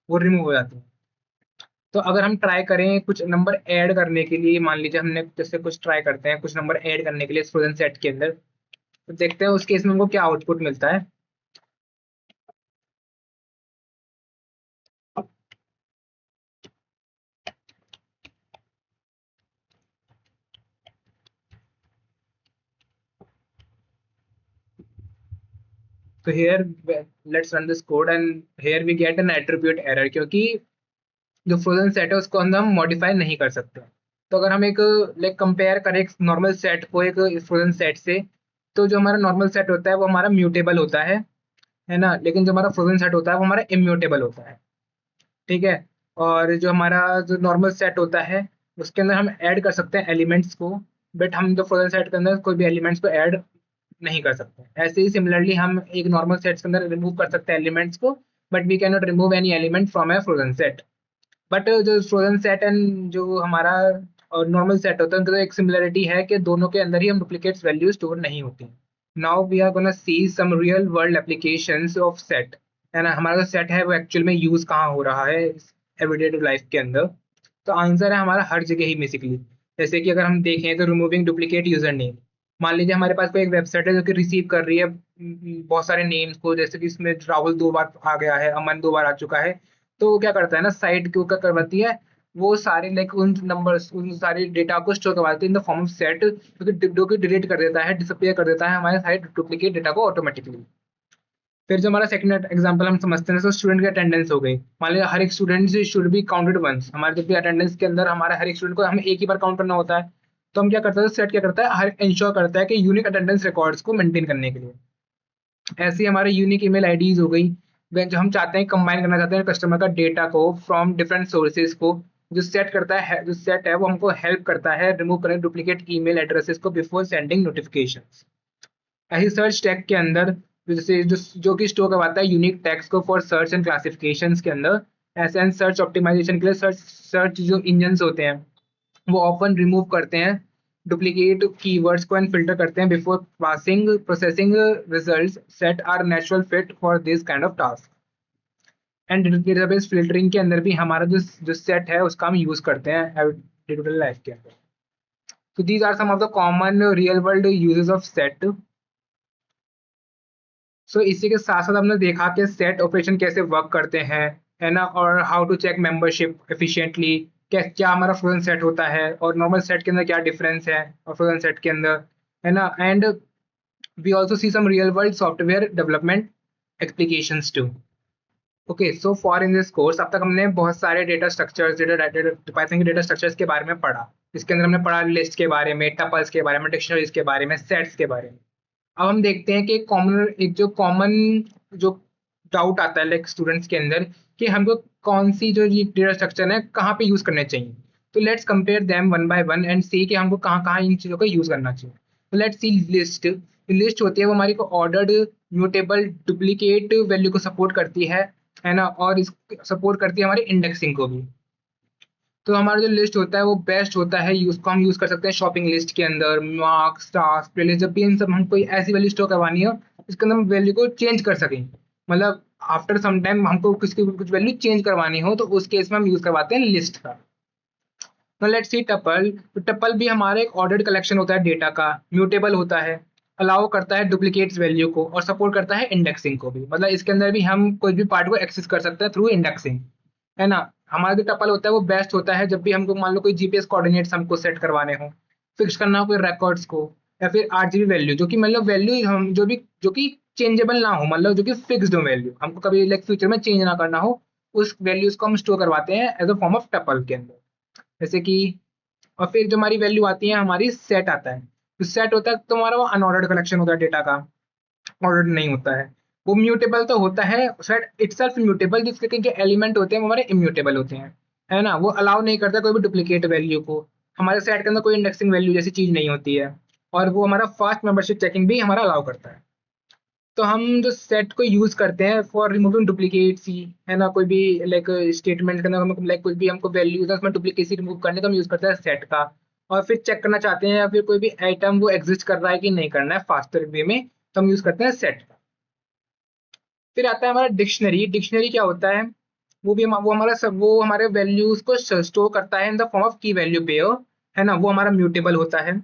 वो रिमूव हो जाती है। तो अगर हम ट्राई करें कुछ नंबर ऐड करने के लिए, मान लीजिए हमने जैसे कुछ ट्राई करते हैं कुछ नंबर ऐड करने के लिए स्टूडेंट सेट के अंदर, तो देखते हैं उस केस में हमको क्या आउटपुट मिलता है। तो here let's run this code and here we get an attribute error, क्योंकि जो फ्रोजन सेट है उसको अंदर हम मॉडिफाई नहीं कर सकते। तो अगर हम एक लाइक कंपेयर करें एक नॉर्मल सेट को एक फ्रोजन सेट से, तो जो हमारा नॉर्मल सेट होता है वो हमारा म्यूटेबल होता है ना, लेकिन जो हमारा फ्रोजन सेट होता है वो हमारा इम्यूटेबल होता है। ठीक है। और जो हमारा जो नॉर्मल सेट होता है उसके अंदर हम ऐड कर सकते हैं एलिमेंट्स को, बट हम जो फ्रोजन सेट के अंदर कोई भी एलिमेंट्स को ऐड नहीं कर सकते। ऐसे ही सिमिलरली हम एक नॉर्मल सेट्स के अंदर रिमूव कर सकते हैं एलिमेंट्स को, but we can not remove any element from a frozen set. But जो फ्रोजन सेट एंड जो हमारा और नॉर्मल सेट होता है उनका तो एक सिमिलरिटी है कि दोनों के अंदर ही हम डुप्लीकेट्स वैल्यू स्टोर नहीं होती। Now we are gonna see some real world applications of set, है ना। हमारा जो सेट है वो एक्चुअल में यूज कहाँ हो रहा है एवरीडे लाइफ के अंदर। तो आंसर है हमारा हर जगह ही बेसिकली। जैसे कि अगर हम देखें तो रिमूविंग डुप्लीकेट यूजर नेम, मान लीजिए हमारे पास कोई एक वेबसाइट है जो कि रिसीव कर रही है बहुत सारे नेम्स को, जैसे कि इसमें राहुल 2 बार आ गया है, अमन 2 बार आ चुका है। तो वो क्या करता है ना, साइट को क्या करवाती है, वो सारे लाइक उन नंबर्स उन सारे डेटा को स्टोर करवाती है इन द फॉर्म ऑफ सेट, जो कि डिलीट कर देता है, डिसअपियर कर देता है हमारे सारे डुप्लीकेट डेटा को ऑटोमेटिकली। फिर जो हमारा सेकंड एग्जांपल हम समझते हैं तो स्टूडेंट की अटेंडेंस हो गई। मान लीजिए हर एक student should be counted once, हमारे जब भी अटेंडेंस के अंदर हमारा हर एक स्टूडेंट को हमें एक ही बार काउंट करना होता है। तो हम क्या करते हैं, सेट क्या करता है, हर इंश्योर करता है कि यूनिक अटेंडेंस रिकॉर्ड्स को मेंटेन करने के लिए। ऐसे ही हमारे यूनिक ईमेल आईडीज हो गई, जो हम चाहते हैं कंबाइन करना चाहते हैं कस्टमर का डेटा को फ्रॉम डिफरेंट सोर्सेज को। जो सेट करता है जो सेट है वो हमको हेल्प करता है रिमूव करने डुप्लीकेट ईमेल एड्रेसेस को बिफोर सेंडिंग नोटिफिकेशंस। ऐसे सर्च टैग के अंदर जैसे जो कि स्टोर करवाता है यूनिक टैग्स को फॉर सर्च एंड क्लासिफिकेशंस के अंदर। ऐसे एंड सर्च ऑप्टिमाइजेशन के लिए सर्च जो इंजन्स होते हैं वो ऑफन रिमूव करते हैं डुप्लीकेट कीवर्ड्स को एंड फिल्टर करते हैं before passing processing results. Set are natural fit for this kind of task. And database filtering के अंदर भी हमारा जो सेट है उसका हम यूज करते हैं डे टू डे लाइफ के अंदर। तो these are some of the common real world uses of set. So इसी के साथ साथ हमने देखा कि सेट ऑपरेशन कैसे वर्क करते हैं, है ना, और how to check membership efficiently. क्या क्या हमारा फ्रोजन सेट होता है और नॉर्मल सेट के अंदर क्या डिफरेंस है और फ्रोजन सेट के अंदर, है ना। And we also see some real world software development applications too. Okay, so for in this course अब तक हमने बहुत सारे डेटा स्ट्रक्चर्स पाइथन के डेटा स्ट्रक्चर्स के बारे में पढ़ा। इसके अंदर हमने पढ़ा लिस्ट के बारे में, टपल्स के बारे में, डिक्शनरीज के बारे में, सेट्स के बारे में। अब हम देखते हैं कि एक कॉमन जो डाउट आता है लाइक स्टूडेंट्स के अंदर, कि हमको कौन सी जो ये डेटा स्ट्रक्चर है कहाँ पे यूज करने चाहिए। तो let's compare them one by one and see कि हमको कहाँ कहाँ इन चीज़ों का यूज करना चाहिए। तो लेट्स सी लिस्ट। लिस्ट होती है वो हमारी को ऑर्डर्ड म्यूटेबल डुप्लीकेट वैल्यू को सपोर्ट करती है ना, और इस सपोर्ट करती है हमारी इंडेक्सिंग को भी। तो हमारा जो लिस्ट होता है वो बेस्ट होता है, उसको हम यूज कर सकते हैं शॉपिंग लिस्ट के अंदर, मार्क्स, स्टार्स, प्लेलिस्ट, जब भी इन सब हम कोई ऐसी वैल्यू स्टोर करवानी हो इसके अंदर हम वैल्यू को चेंज कर सकें, मतलब आफ्टर सम टाइम हमको किसकी कुछ वैल्यू चेंज करवानी हो तो उस केस में हम यूज करवाते हैं लिस्ट का। तो लेट्स सी टपल। तो टपल भी हमारा एक ऑर्डर्ड कलेक्शन होता है डेटा का, म्यूटेबल होता है, अलाउ करता है डुप्लीकेट्स वैल्यू को और सपोर्ट करता है इंडेक्सिंग को भी, मतलब इसके अंदर भी हम कोई भी पार्ट को एक्सेस कर सकते हैं थ्रू इंडेक्सिंग, है ना। हमारा जो टपल होता है वो बेस्ट होता है जब भी हमको मान लो कोई जीपीएस कोऑर्डिनेट्स हमको सेट करवाने हो, फिक्स करना हो कोई रिकॉर्ड्स को, या फिर आरजीबी वैल्यू जो कि मतलब वैल्यू हम जो कि चेंजेबल ना हो, मतलब जो कि फिक्स्ड हो वैल्यू, हमको कभी लाइक फ्यूचर में चेंज ना करना हो, उस वैल्यूज को हम स्टोर करवाते हैं as a form of tuple के अंदर, जैसे कि। और फिर जो हमारी वैल्यू आती है हमारी सेट आता है, तो सेट होता है तो हमारा वो अनऑर्डर्ड कलेक्शन होता है डेटा का, ऑर्डर्ड नहीं होता है। वो म्यूटेबल तो होता है, सेट इटसेल्फ म्यूटेबल, जिसके के जो एलिमेंट होते हैं वो हमारे इम्यूटेबल होते हैं, है ना। वो अलाउ नहीं करता कोई भी डुप्लीकेट वैल्यू को, हमारे सेट के अंदर कोई इंडेक्सिंग वैल्यू जैसी चीज नहीं होती है, और वो हमारा फास्ट मेंबरशिप चेकिंग भी हमारा अलाउ करता है। तो हम जो सेट को यूज करते हैं फॉर रिमूविंग डुप्लीकेट्स ही, है ना, कोई भी लाइक स्टेटमेंट के अंदर हम लाइक कुछ भी हमको वैल्यूज है उसमें डुप्लीकेसी रिमूव करने तो हम यूज करते हैं सेट का, और फिर चेक करना चाहते हैं या फिर कोई भी आइटम वो एग्जिस्ट कर रहा है कि नहीं करना है फास्टर वे में, तो हम यूज करते हैं सेट का। फिर आता है हमारा डिक्शनरी। डिक्शनरी क्या होता है, वो भी वो हमारा सब वो हमारे वैल्यूज को स्टोर करता है इन द फॉर्म ऑफ की वैल्यू पेयर, है ना। वो हमारा म्यूटेबल होता है,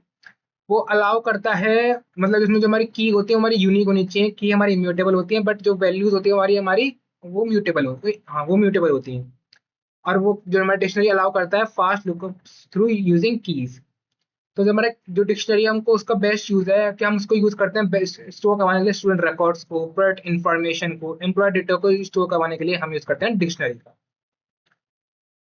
वो अलाउ करता है, मतलब इसमें जो हमारी की होती है हमारी यूनिक होनी चाहिए, की हमारी इम्यूटेबल होती है, बट जो वैल्यूज होती है हमारी हमारी वो म्यूटेबल होती है, हाँ वो म्यूटेबल होती है। और वो जो हमारा डिक्शनरी अलाउ करता है fast lookup through using keys. तो जो हमारा जो डिक्शनरी हमको उसका बेस्ट यूज है कि हम उसको यूज करते हैं बेस्ट स्टोर करवाने के लिए स्टूडेंट रिकॉर्ड्स को, प्रोडक्ट इन्फॉर्मेशन को, एम्प्लॉय डेटा को स्टोर करवाने के लिए हम यूज करते हैं डिक्शनरी का।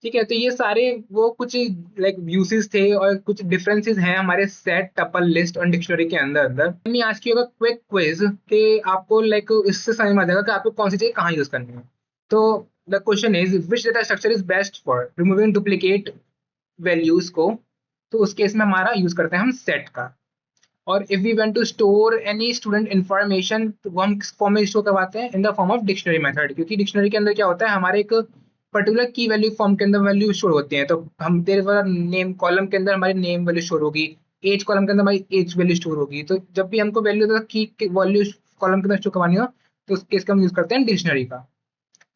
ठीक है, तो ये सारे वो कुछ लाइक यूसेस थे और कुछ डिफरेंसेस हैं हमारे सेट, टपल, लिस्ट और डिक्शनरी के अंदर अंदर। मैं आज की होगा क्विक क्विज कि आपको लाइक इससे समझ में आ जाएगा कि आपको कौन सी चीज कहाँ यूज करनी है। तो the question is which data structure is best for removing duplicate values को, तो उस केस में हमारा यूज करते हैं हम सेट का। और if we want to store any student information तो वो हम किस फॉर्म में स्टोर करवाते हैं, in the form of dictionary method, क्योंकि डिक्शनरी के अंदर क्या होता है हमारे एक पर्टिकुलर की वैल्यू फॉर्म के अंदर वैल्यू स्टोर होती है, तो हम तेरे नेम कॉलम के अंदर हमारी नेम वैल्यू स्टोर होगी, एज कॉलम के अंदर हमारी एज वैल्यू स्टोर होगी, तो जब भी हमको वैल्यू की वैल्यू कॉलम के अंदर स्टोर करवानी हो तो उस केस का हम यूज करते हैं डिक्शनरी का।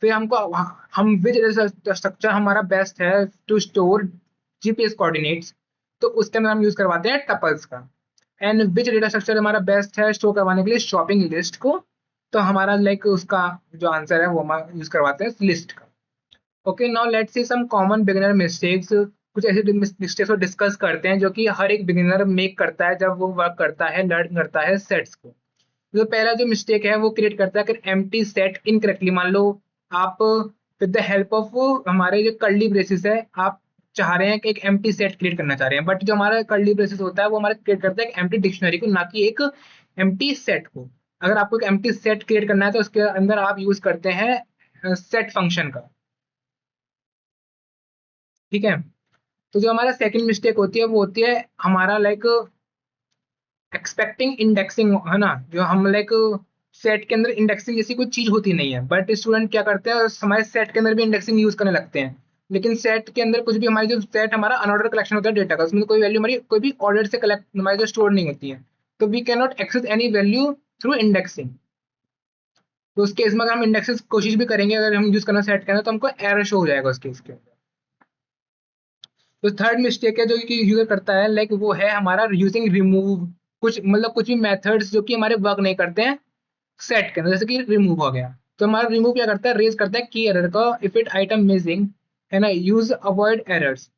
फिर हमको हम विच स्ट्रक्चर हमारा बेस्ट है टू स्टोर जीपीएस कोऑर्डिनेट्स, तो उसके अंदर हम यूज करवाते हैं टपल्स का। एंड विच डेटा स्ट्रक्चर हमारा बेस्ट है स्टोर करवाने के लिए शॉपिंग लिस्ट को, तो हमारा लाइक उसका जो आंसर है वो हम यूज करवाते हैं लिस्ट का। Okay, now let's see some common beginner mistakes. कुछ ऐसे मिस्टेक्स को डिस्कस करते हैं जो कि हर एक बिगिनर मेक करता है जब वो वर्क करता है, लर्न करता है सेट्स को। जो पहला जो मिस्टेक है वो क्रिएट करता है कि एम्प्टी सेट इनकरेक्टली, मान लो आप विद द हेल्प ऑफ हमारे जो कर्ली ब्रेसेस है आप चाह रहे हैं कि एक एम्प्टी सेट क्रिएट करना चाह रहे हैं, बट जो हमारा कर्ली ब्रेसेस होता है वो हमारा क्रिएट करता है एक एम्प्टी डिक्शनरी को, ना कि एक एम्प्टी सेट को। अगर आपको एक एम्प्टी सेट क्रिएट करना है तो उसके अंदर आप यूज करते हैं सेट फंक्शन का। ठीक है, तो जो हमारा सेकंड मिस्टेक होती है वो होती है हमारा लाइक एक्सपेक्टिंग इंडेक्सिंग, है ना। जो हम लाइक सेट के अंदर इंडेक्सिंग जैसी कोई चीज होती नहीं है, बट स्टूडेंट क्या करते हैं हमारे सेट के अंदर भी इंडेक्सिंग यूज करने लगते हैं, लेकिन सेट के अंदर कुछ भी हमारी जो सेट हमारा अनऑर्डर कलेक्शन होता है डेटा का, उसमें कोई वैल्यू हमारी कोई भी ऑर्डर से कलेक्ट हमारी जो स्टोर नहीं होती है, तो we can not access any value through indexing. तो उस केस में अगर हम इंडेक्सेस कोशिश भी करेंगे अगर हम यूज करना सेट के अंदर तो हमको एरर शो हो जाएगा उस केस के अंदर। तो थर्ड मिस्टेक है जो कि यूजर करता है लाइक वो है हमारा यूजिंग रिमूव, कुछ मतलब कुछ भी मेथड्स जो कि हमारे वर्क नहीं करते हैं सेट के अंदर, जैसे कि रिमूव हो गया, तो हमारा रिमूव क्या करता है रेज करता है की एरर का, इफ इट आइटम मिसिंग, है ना, यूज अवॉइड एरर्स।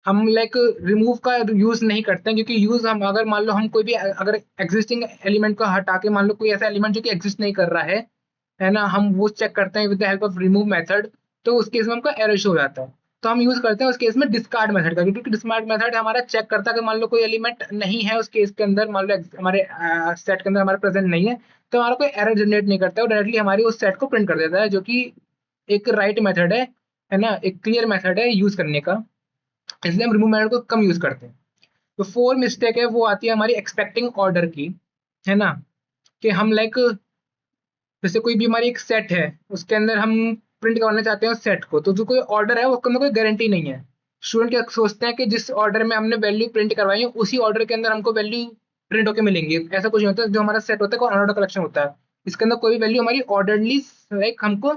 हम लाइक रिमूव का यूज नहीं करते हैं क्योंकि यूज हम अगर मान लो हम कोई भी अगर एग्जिस्टिंग एलिमेंट को हटा के मान लो कोई ऐसा एलिमेंट जो कि एग्जिस्ट नहीं कर रहा है ना, हम वो चेक करते हैं with the help of remove method, तो उस केस में हमका एरर शो हो जाता है। तो हम यूज करते हैं उस केस में डिस्कार्ड मेथड का, क्योंकि डिस्कार्ड मेथड हमारा चेक करता है कि मान लो कोई एलिमेंट नहीं है उस केस के अंदर, मान लो हमारे सेट के अंदर हमारे प्रेजेंट नहीं है, तो हमारा कोई एरर जनरेट नहीं करता है, डायरेक्टली हमारी उस सेट को प्रिंट कर देता है, जो कि एक राइट मेथड है ना, एक क्लियर मेथड है यूज करने का, इसलिए हम रिमूव मेथड को कम यूज करते हैं। तो फोर मिस्टेक है वो आती है हमारी एक्सपेक्टिंग ऑर्डर की, है ना, कि हम लाइक जैसे कोई भी हमारी एक सेट है उसके अंदर हम प्रिंट करवाना चाहते हैं उस सेट को, तो जो कोई ऑर्डर है उसके अंदर कोई गारंटी नहीं है। स्टूडेंट क्या सोचते हैं कि जिस ऑर्डर में हमने वैल्यू प्रिंट करवाई है उसी ऑर्डर के अंदर हमको वैल्यू प्रिंट होकर मिलेंगी, ऐसा कुछ नहीं होता। जो हमारा सेट होता है वो अनऑर्डर कलेक्शन होता है, इसके अंदर कोई वैल्यू हमारी ऑर्डरली लाइक हमको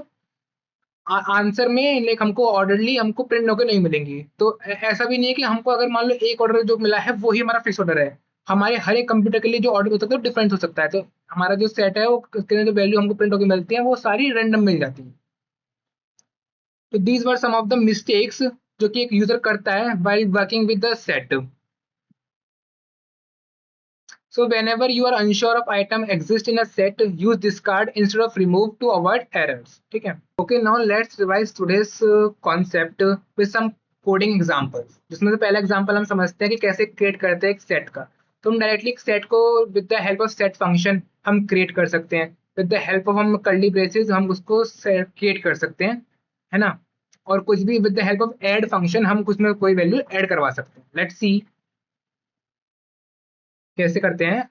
आंसर में लाइक हमको ऑर्डरली हमको प्रिंट होकर नहीं मिलेंगी। तो ऐसा भी नहीं है कि हमको अगर मान लो एक ऑर्डर जो मिला है वही हमारा फिक्स ऑर्डर है, हमारे हर एक कंप्यूटर के लिए जो ऑर्डर हो सकता है डिफरेंट हो सकता है। तो हमारा जो सेट है वो उसके अंदर जो वैल्यू हमको प्रिंट होकर मिलती है वो सारी रैंडम मिल जाती है। तो these were some of the mistakes जो कि एक यूजर करता है while working with the set. So whenever you are unsure of item exist in a set, use discard instead of remove to avoid errors. ठीक है? Okay, now let's revise today's concept with some coding examples. जिसमें से पहला example हम समझते हैं कि कैसे क्रिएट करते हैं एक सेट का। तो हम डायरेक्टली एक सेट को with the help of set function हम क्रिएट कर सकते हैं। विद द हेल्प ऑफ हम कर्ली ब्रेसेस हम उसको क्रिएट कर सकते हैं, है ना। और कुछ भी with the help of add function हम उसमें कोई वैल्यू ऐड करवा सकते हैं। लेट्स सी कैसे करते हैं।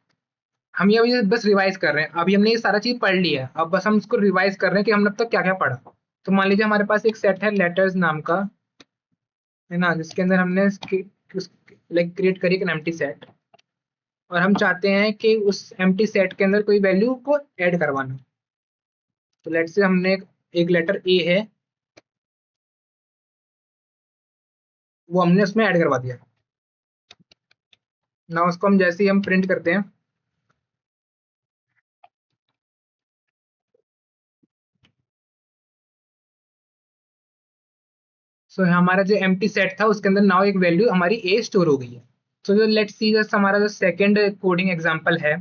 हम ये अभी बस रिवाइज कर रहे हैं, अभी हमने ये सारा चीज पढ़ लिया है, अब बस हम इसको रिवाइज कर रहे हैं कि हमने अब तक क्या क्या पढ़ा। तो मान लीजिए हमारे पास एक सेट है लेटर्स नाम का, है ना, जिसके अंदर हमने लाइक क्रिएट करी एक एम्प्टी सेट, और हम चाहते हैं कि उस एम्प्टी सेट के अंदर कोई वैल्यू को ऐड करवाना। तो लेट्स से हमने एक लेटर ए है, वो हमने उसमें ऐड करवा दिया ना। उसको हम जैसे ही हम प्रिंट करते हैं, सो हमारा जो एम्प्टी सेट था उसके अंदर नाउ एक वैल्यू हमारी ए स्टोर हो गई है। तो जो लेट्स सी जस्ट हमारा जो सेकंड कोडिंग एग्जांपल है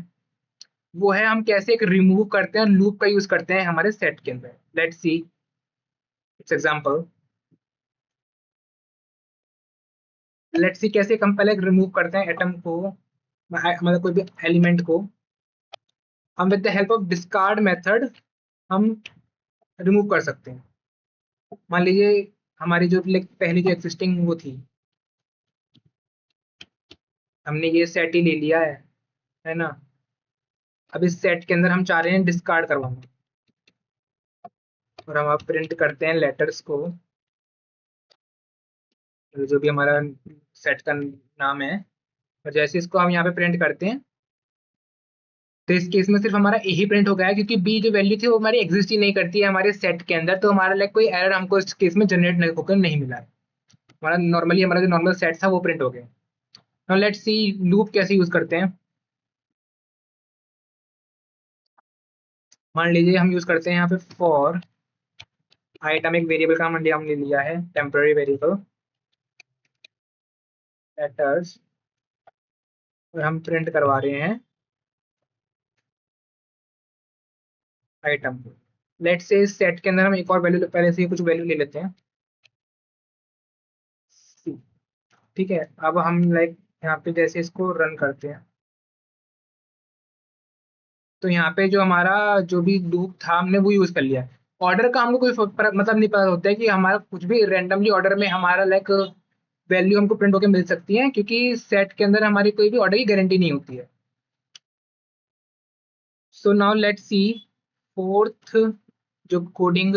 वो है हम कैसे एक रिमूव करते हैं, लूप का यूज करते हैं हमारे सेट के अंदर। Let's see its example. Let's see कैसे हम पहले रिमूव करते हैं एटम को, मतलब कोई भी एलिमेंट को हम with the help of discard method हम रिमूव कर सकते हैं। मान लीजिए हमारी जो पहली जो एग्जिस्टिंग वो थी, हमने ये सेट ही ले लिया है ना। अब इस सेट के अंदर हम चाह रहे हैं डिस्कार्ड करवाना, और हम अब प्रिंट करते हैं लेटर्स को, जो भी हमारा सेट का नाम है। और जैसे इसको हम यहाँ पे प्रिंट करते हैं तो इस केस में सिर्फ हमारा ए ही प्रिंट हो गया है, क्योंकि बी जो वैल्यू थी वो हमारी एग्जिस्ट ही नहीं करती है हमारे सेट के अंदर। तो हमारा लाइक कोई एरर हमको इस केस में जनरेट नहीं होकर नहीं मिला है। हमारा नॉर्मली हमारा जो नॉर्मल सेट था वो प्रिंट हो गया। नाउ लेट्स सी लूप कैसे यूज करते हैं। मान लीजिए हम यूज करते हैं यहाँ पे फॉर आइटम, एक वेरिएबल का हमने लिया है टेम्पररी वेरिएबल लेटर्स, और हम प्रिंट करवा रहे हैं आइटम को। लेट्स से इस सेट के अंदर हम एक और वैल्यू पहले से ही कुछ वैल्यू ले लेते हैं C। ठीक है, अब हम लाइक यहाँ पे जैसे इसको रन करते हैं तो यहाँ पे जो हमारा जो भी लूप था हमने वो यूज कर लिया। ऑर्डर का हमको कोई मतलब नहीं पता होता है कि हमारा कुछ भी रैंडमली ऑर्डर में हमारा लाइक वैल्यू हमको प्रिंट होकर मिल सकती है, क्योंकि सेट के अंदर हमारी कोई भी ऑर्डर की गारंटी नहीं होती है। So now let's C fourth जो कोडिंग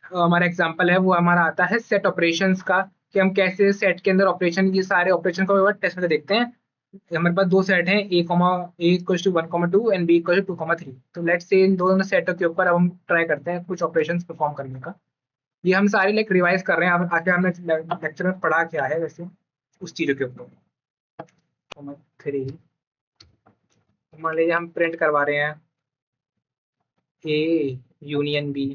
हमारा एग्जांपल है वो हमारा आता है सेट ऑपरेशंस का, कि हम कैसे सेट के अंदर ऑपरेशन, ये सारे ऑपरेशन को टेस्ट में देखते हैं। हमारे पास दो सेट हैं, A equal to 1,2 and B equal to 2,3। तो लेट्स से इन दोनों सेटों के ऊपर अब हम ट्राई करते हैं कुछ ऑपरेशंस परफॉर्म करने का। ये हम सारे लाइक रिवाइज कर रहे हैं, अब आगे हमने लेक्चर में पढ़ा क्या है वैसे उस चीज़ों के ऊपर। 3 मान लीजिए हम प्रिंट करवा रहे हैं ए यूनियन बी,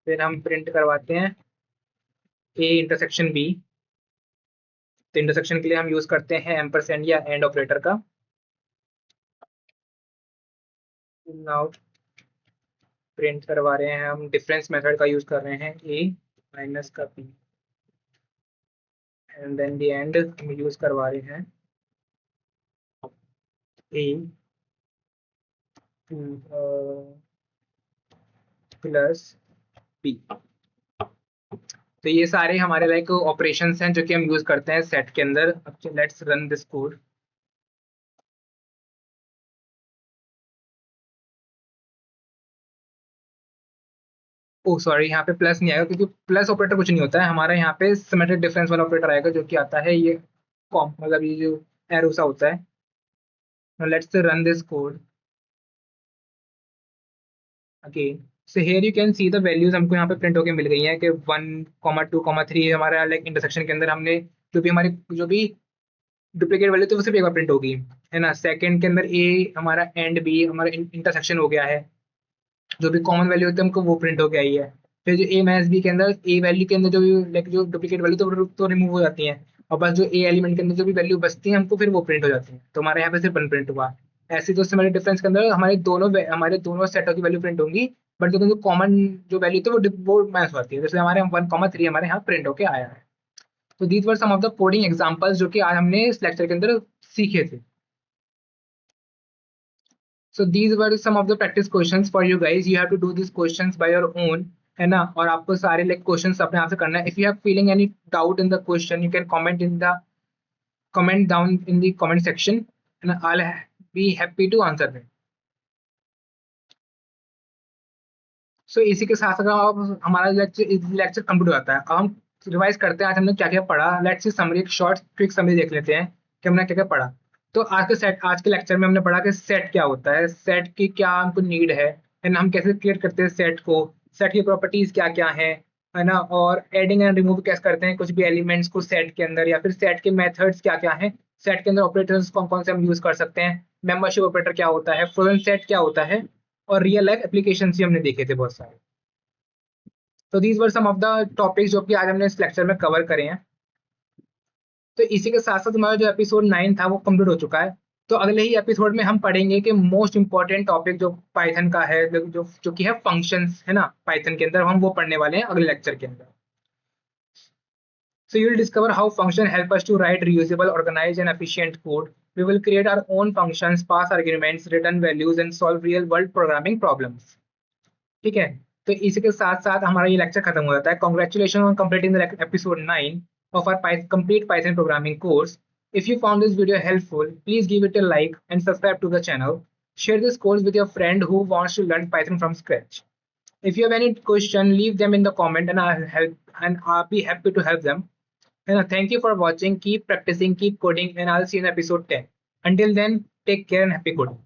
फिर हम प्रिंट करवाते हैं ए इंटरसेक्शन बी। तो इंटरसेक्शन के लिए हम यूज करते हैं एम्परसेंड या एंड ऑपरेटर का। नाउ प्रिंट करवा रहे हैं हम डिफरेंस मेथड का यूज कर रहे हैं ए माइनस का B, and then the end हम यूज करवा रहे हैं ए प्लस बी। तो ये सारे हमारे लाइक ऑपरेशंस हैं जो कि हम यूज करते हैं सेट के अंदर। अब let's run this code. Oh sorry, यहाँ पे प्लस नहीं आएगा क्योंकि प्लस ऑपरेटर कुछ नहीं होता है हमारा, यहाँ पे सिमेट्रिक डिफरेंस वाला ऑपरेटर आएगा जो कि आता है ये कॉम, मतलब ये जो एरो सा होता है। Let's run this code again. So here you can see the values हमको यहाँ पे प्रिंट होके मिल गई हैं कि 1,2,3 हमारा लाइक इंटरसेक्शन के अंदर हमने जो भी हमारी जो भी डुप्लीकेट वैल्यू थी वो सिर्फ एक बार प्रिंट होगी, है ना। सेकंड के अंदर ए हमारा एंड बी हमारा इंटरसेक्शन हो गया है, जो भी कॉमन वैल्यू होती है हमको वो प्रिंट होके आई है। फिर जो ए माइनस बी के अंदर ए वैल्यू के अंदर जो भी लाइक जो डुप्लीकेट वैल्यू तो रिमूव हो जाती है, और बस जो ए एलिमेंट के अंदर जो भी वैल्यू बचती है हमको फिर वो प्रिंट हो जाती है, तो हमारे यहाँ पे सिर्फ वन प्रिंट हुआ। ऐसे तो हमारे डिफरेंस के अंदर हमारे दोनों सेटों की वैल्यू प्रिंट होंगी, बट जो कॉमन जो वैल्यू थी वो माइनस होती है, जैसे हमारे 1,3 हमारे यहाँ प्रिंट होके आया है। तो these were some of the coding examples जो कि आज हमने इस लेक्चर के अंदर सीखे थे। So these were some of the practice questions for you guys. You have to do these questions by your own, है ना। और आपको सारे like questions अपने आप से करना है। If you have feeling any doubt in the question, you can comment down in the comment section, and I'll be happy to answer them. So इसी के साथ साथ अब हमारा लेक्चर कंप्लीट हो जाता है। अब हम रिवाइज करते हैं आज हमने क्या क्या पढ़ा। लेट्स सी समरी, एक शॉर्ट क्विक समरी देख लेते हैं कि हमने क्या क्या पढ़ा। तो आज के लेक्चर में हमने पढ़ा कि सेट क्या होता है, सेट की क्या हमको नीड है, एंड हम कैसे क्रिएट करते हैं सेट को, सेट की प्रॉपर्टीज क्या क्या है ना, और एडिंग एंड रिमूव कैसे करते हैं कुछ भी एलिमेंट्स को सेट के अंदर, या फिर सेट के मेथड्स क्या क्या हैं, सेट के अंदर ऑपरेटर्स कौन कौन से हम यूज कर सकते हैं, मेंबरशिप ऑपरेटर क्या होता है, फ्रोजन सेट क्या होता है, और रियल लाइफ एप्लीकेशन भी हमने देखे थे बहुत सारे। तो these were some of the topics जो कि आज हमने इस लेक्चर में कवर करे हैं। तो इसी के साथ साथ हमारा जो एपिसोड 9 था वो कंप्लीट हो चुका है। तो अगले ही एपिसोड में हम पढ़ेंगे कि मोस्ट इंपॉर्टेंट टॉपिक जो पाइथन का है, जो कि है फंक्शंस, है ना। पाइथन के अंदर हम वो पढ़ने वाले हैं अगले लेक्चर के अंदर। So you will discover how function help us to write reusable, organized, and efficient code. We will create our own functions, pass arguments, return values, and solve real-world programming problems. ठीक है। तो इसी के साथ साथ हमारा ये लेक्चर खत्म हो जाता है। Congratulation on completing the episode 9 of our complete Python programming course. If you found this video helpful, please give it a like and subscribe to the channel. Share this course with your friend who wants to learn Python from scratch. If you have any question, leave them in the comment and I'll be happy to help them. And thank you for watching. Keep practicing, keep coding, and I'll see you in episode 10. Until then, take care and happy coding.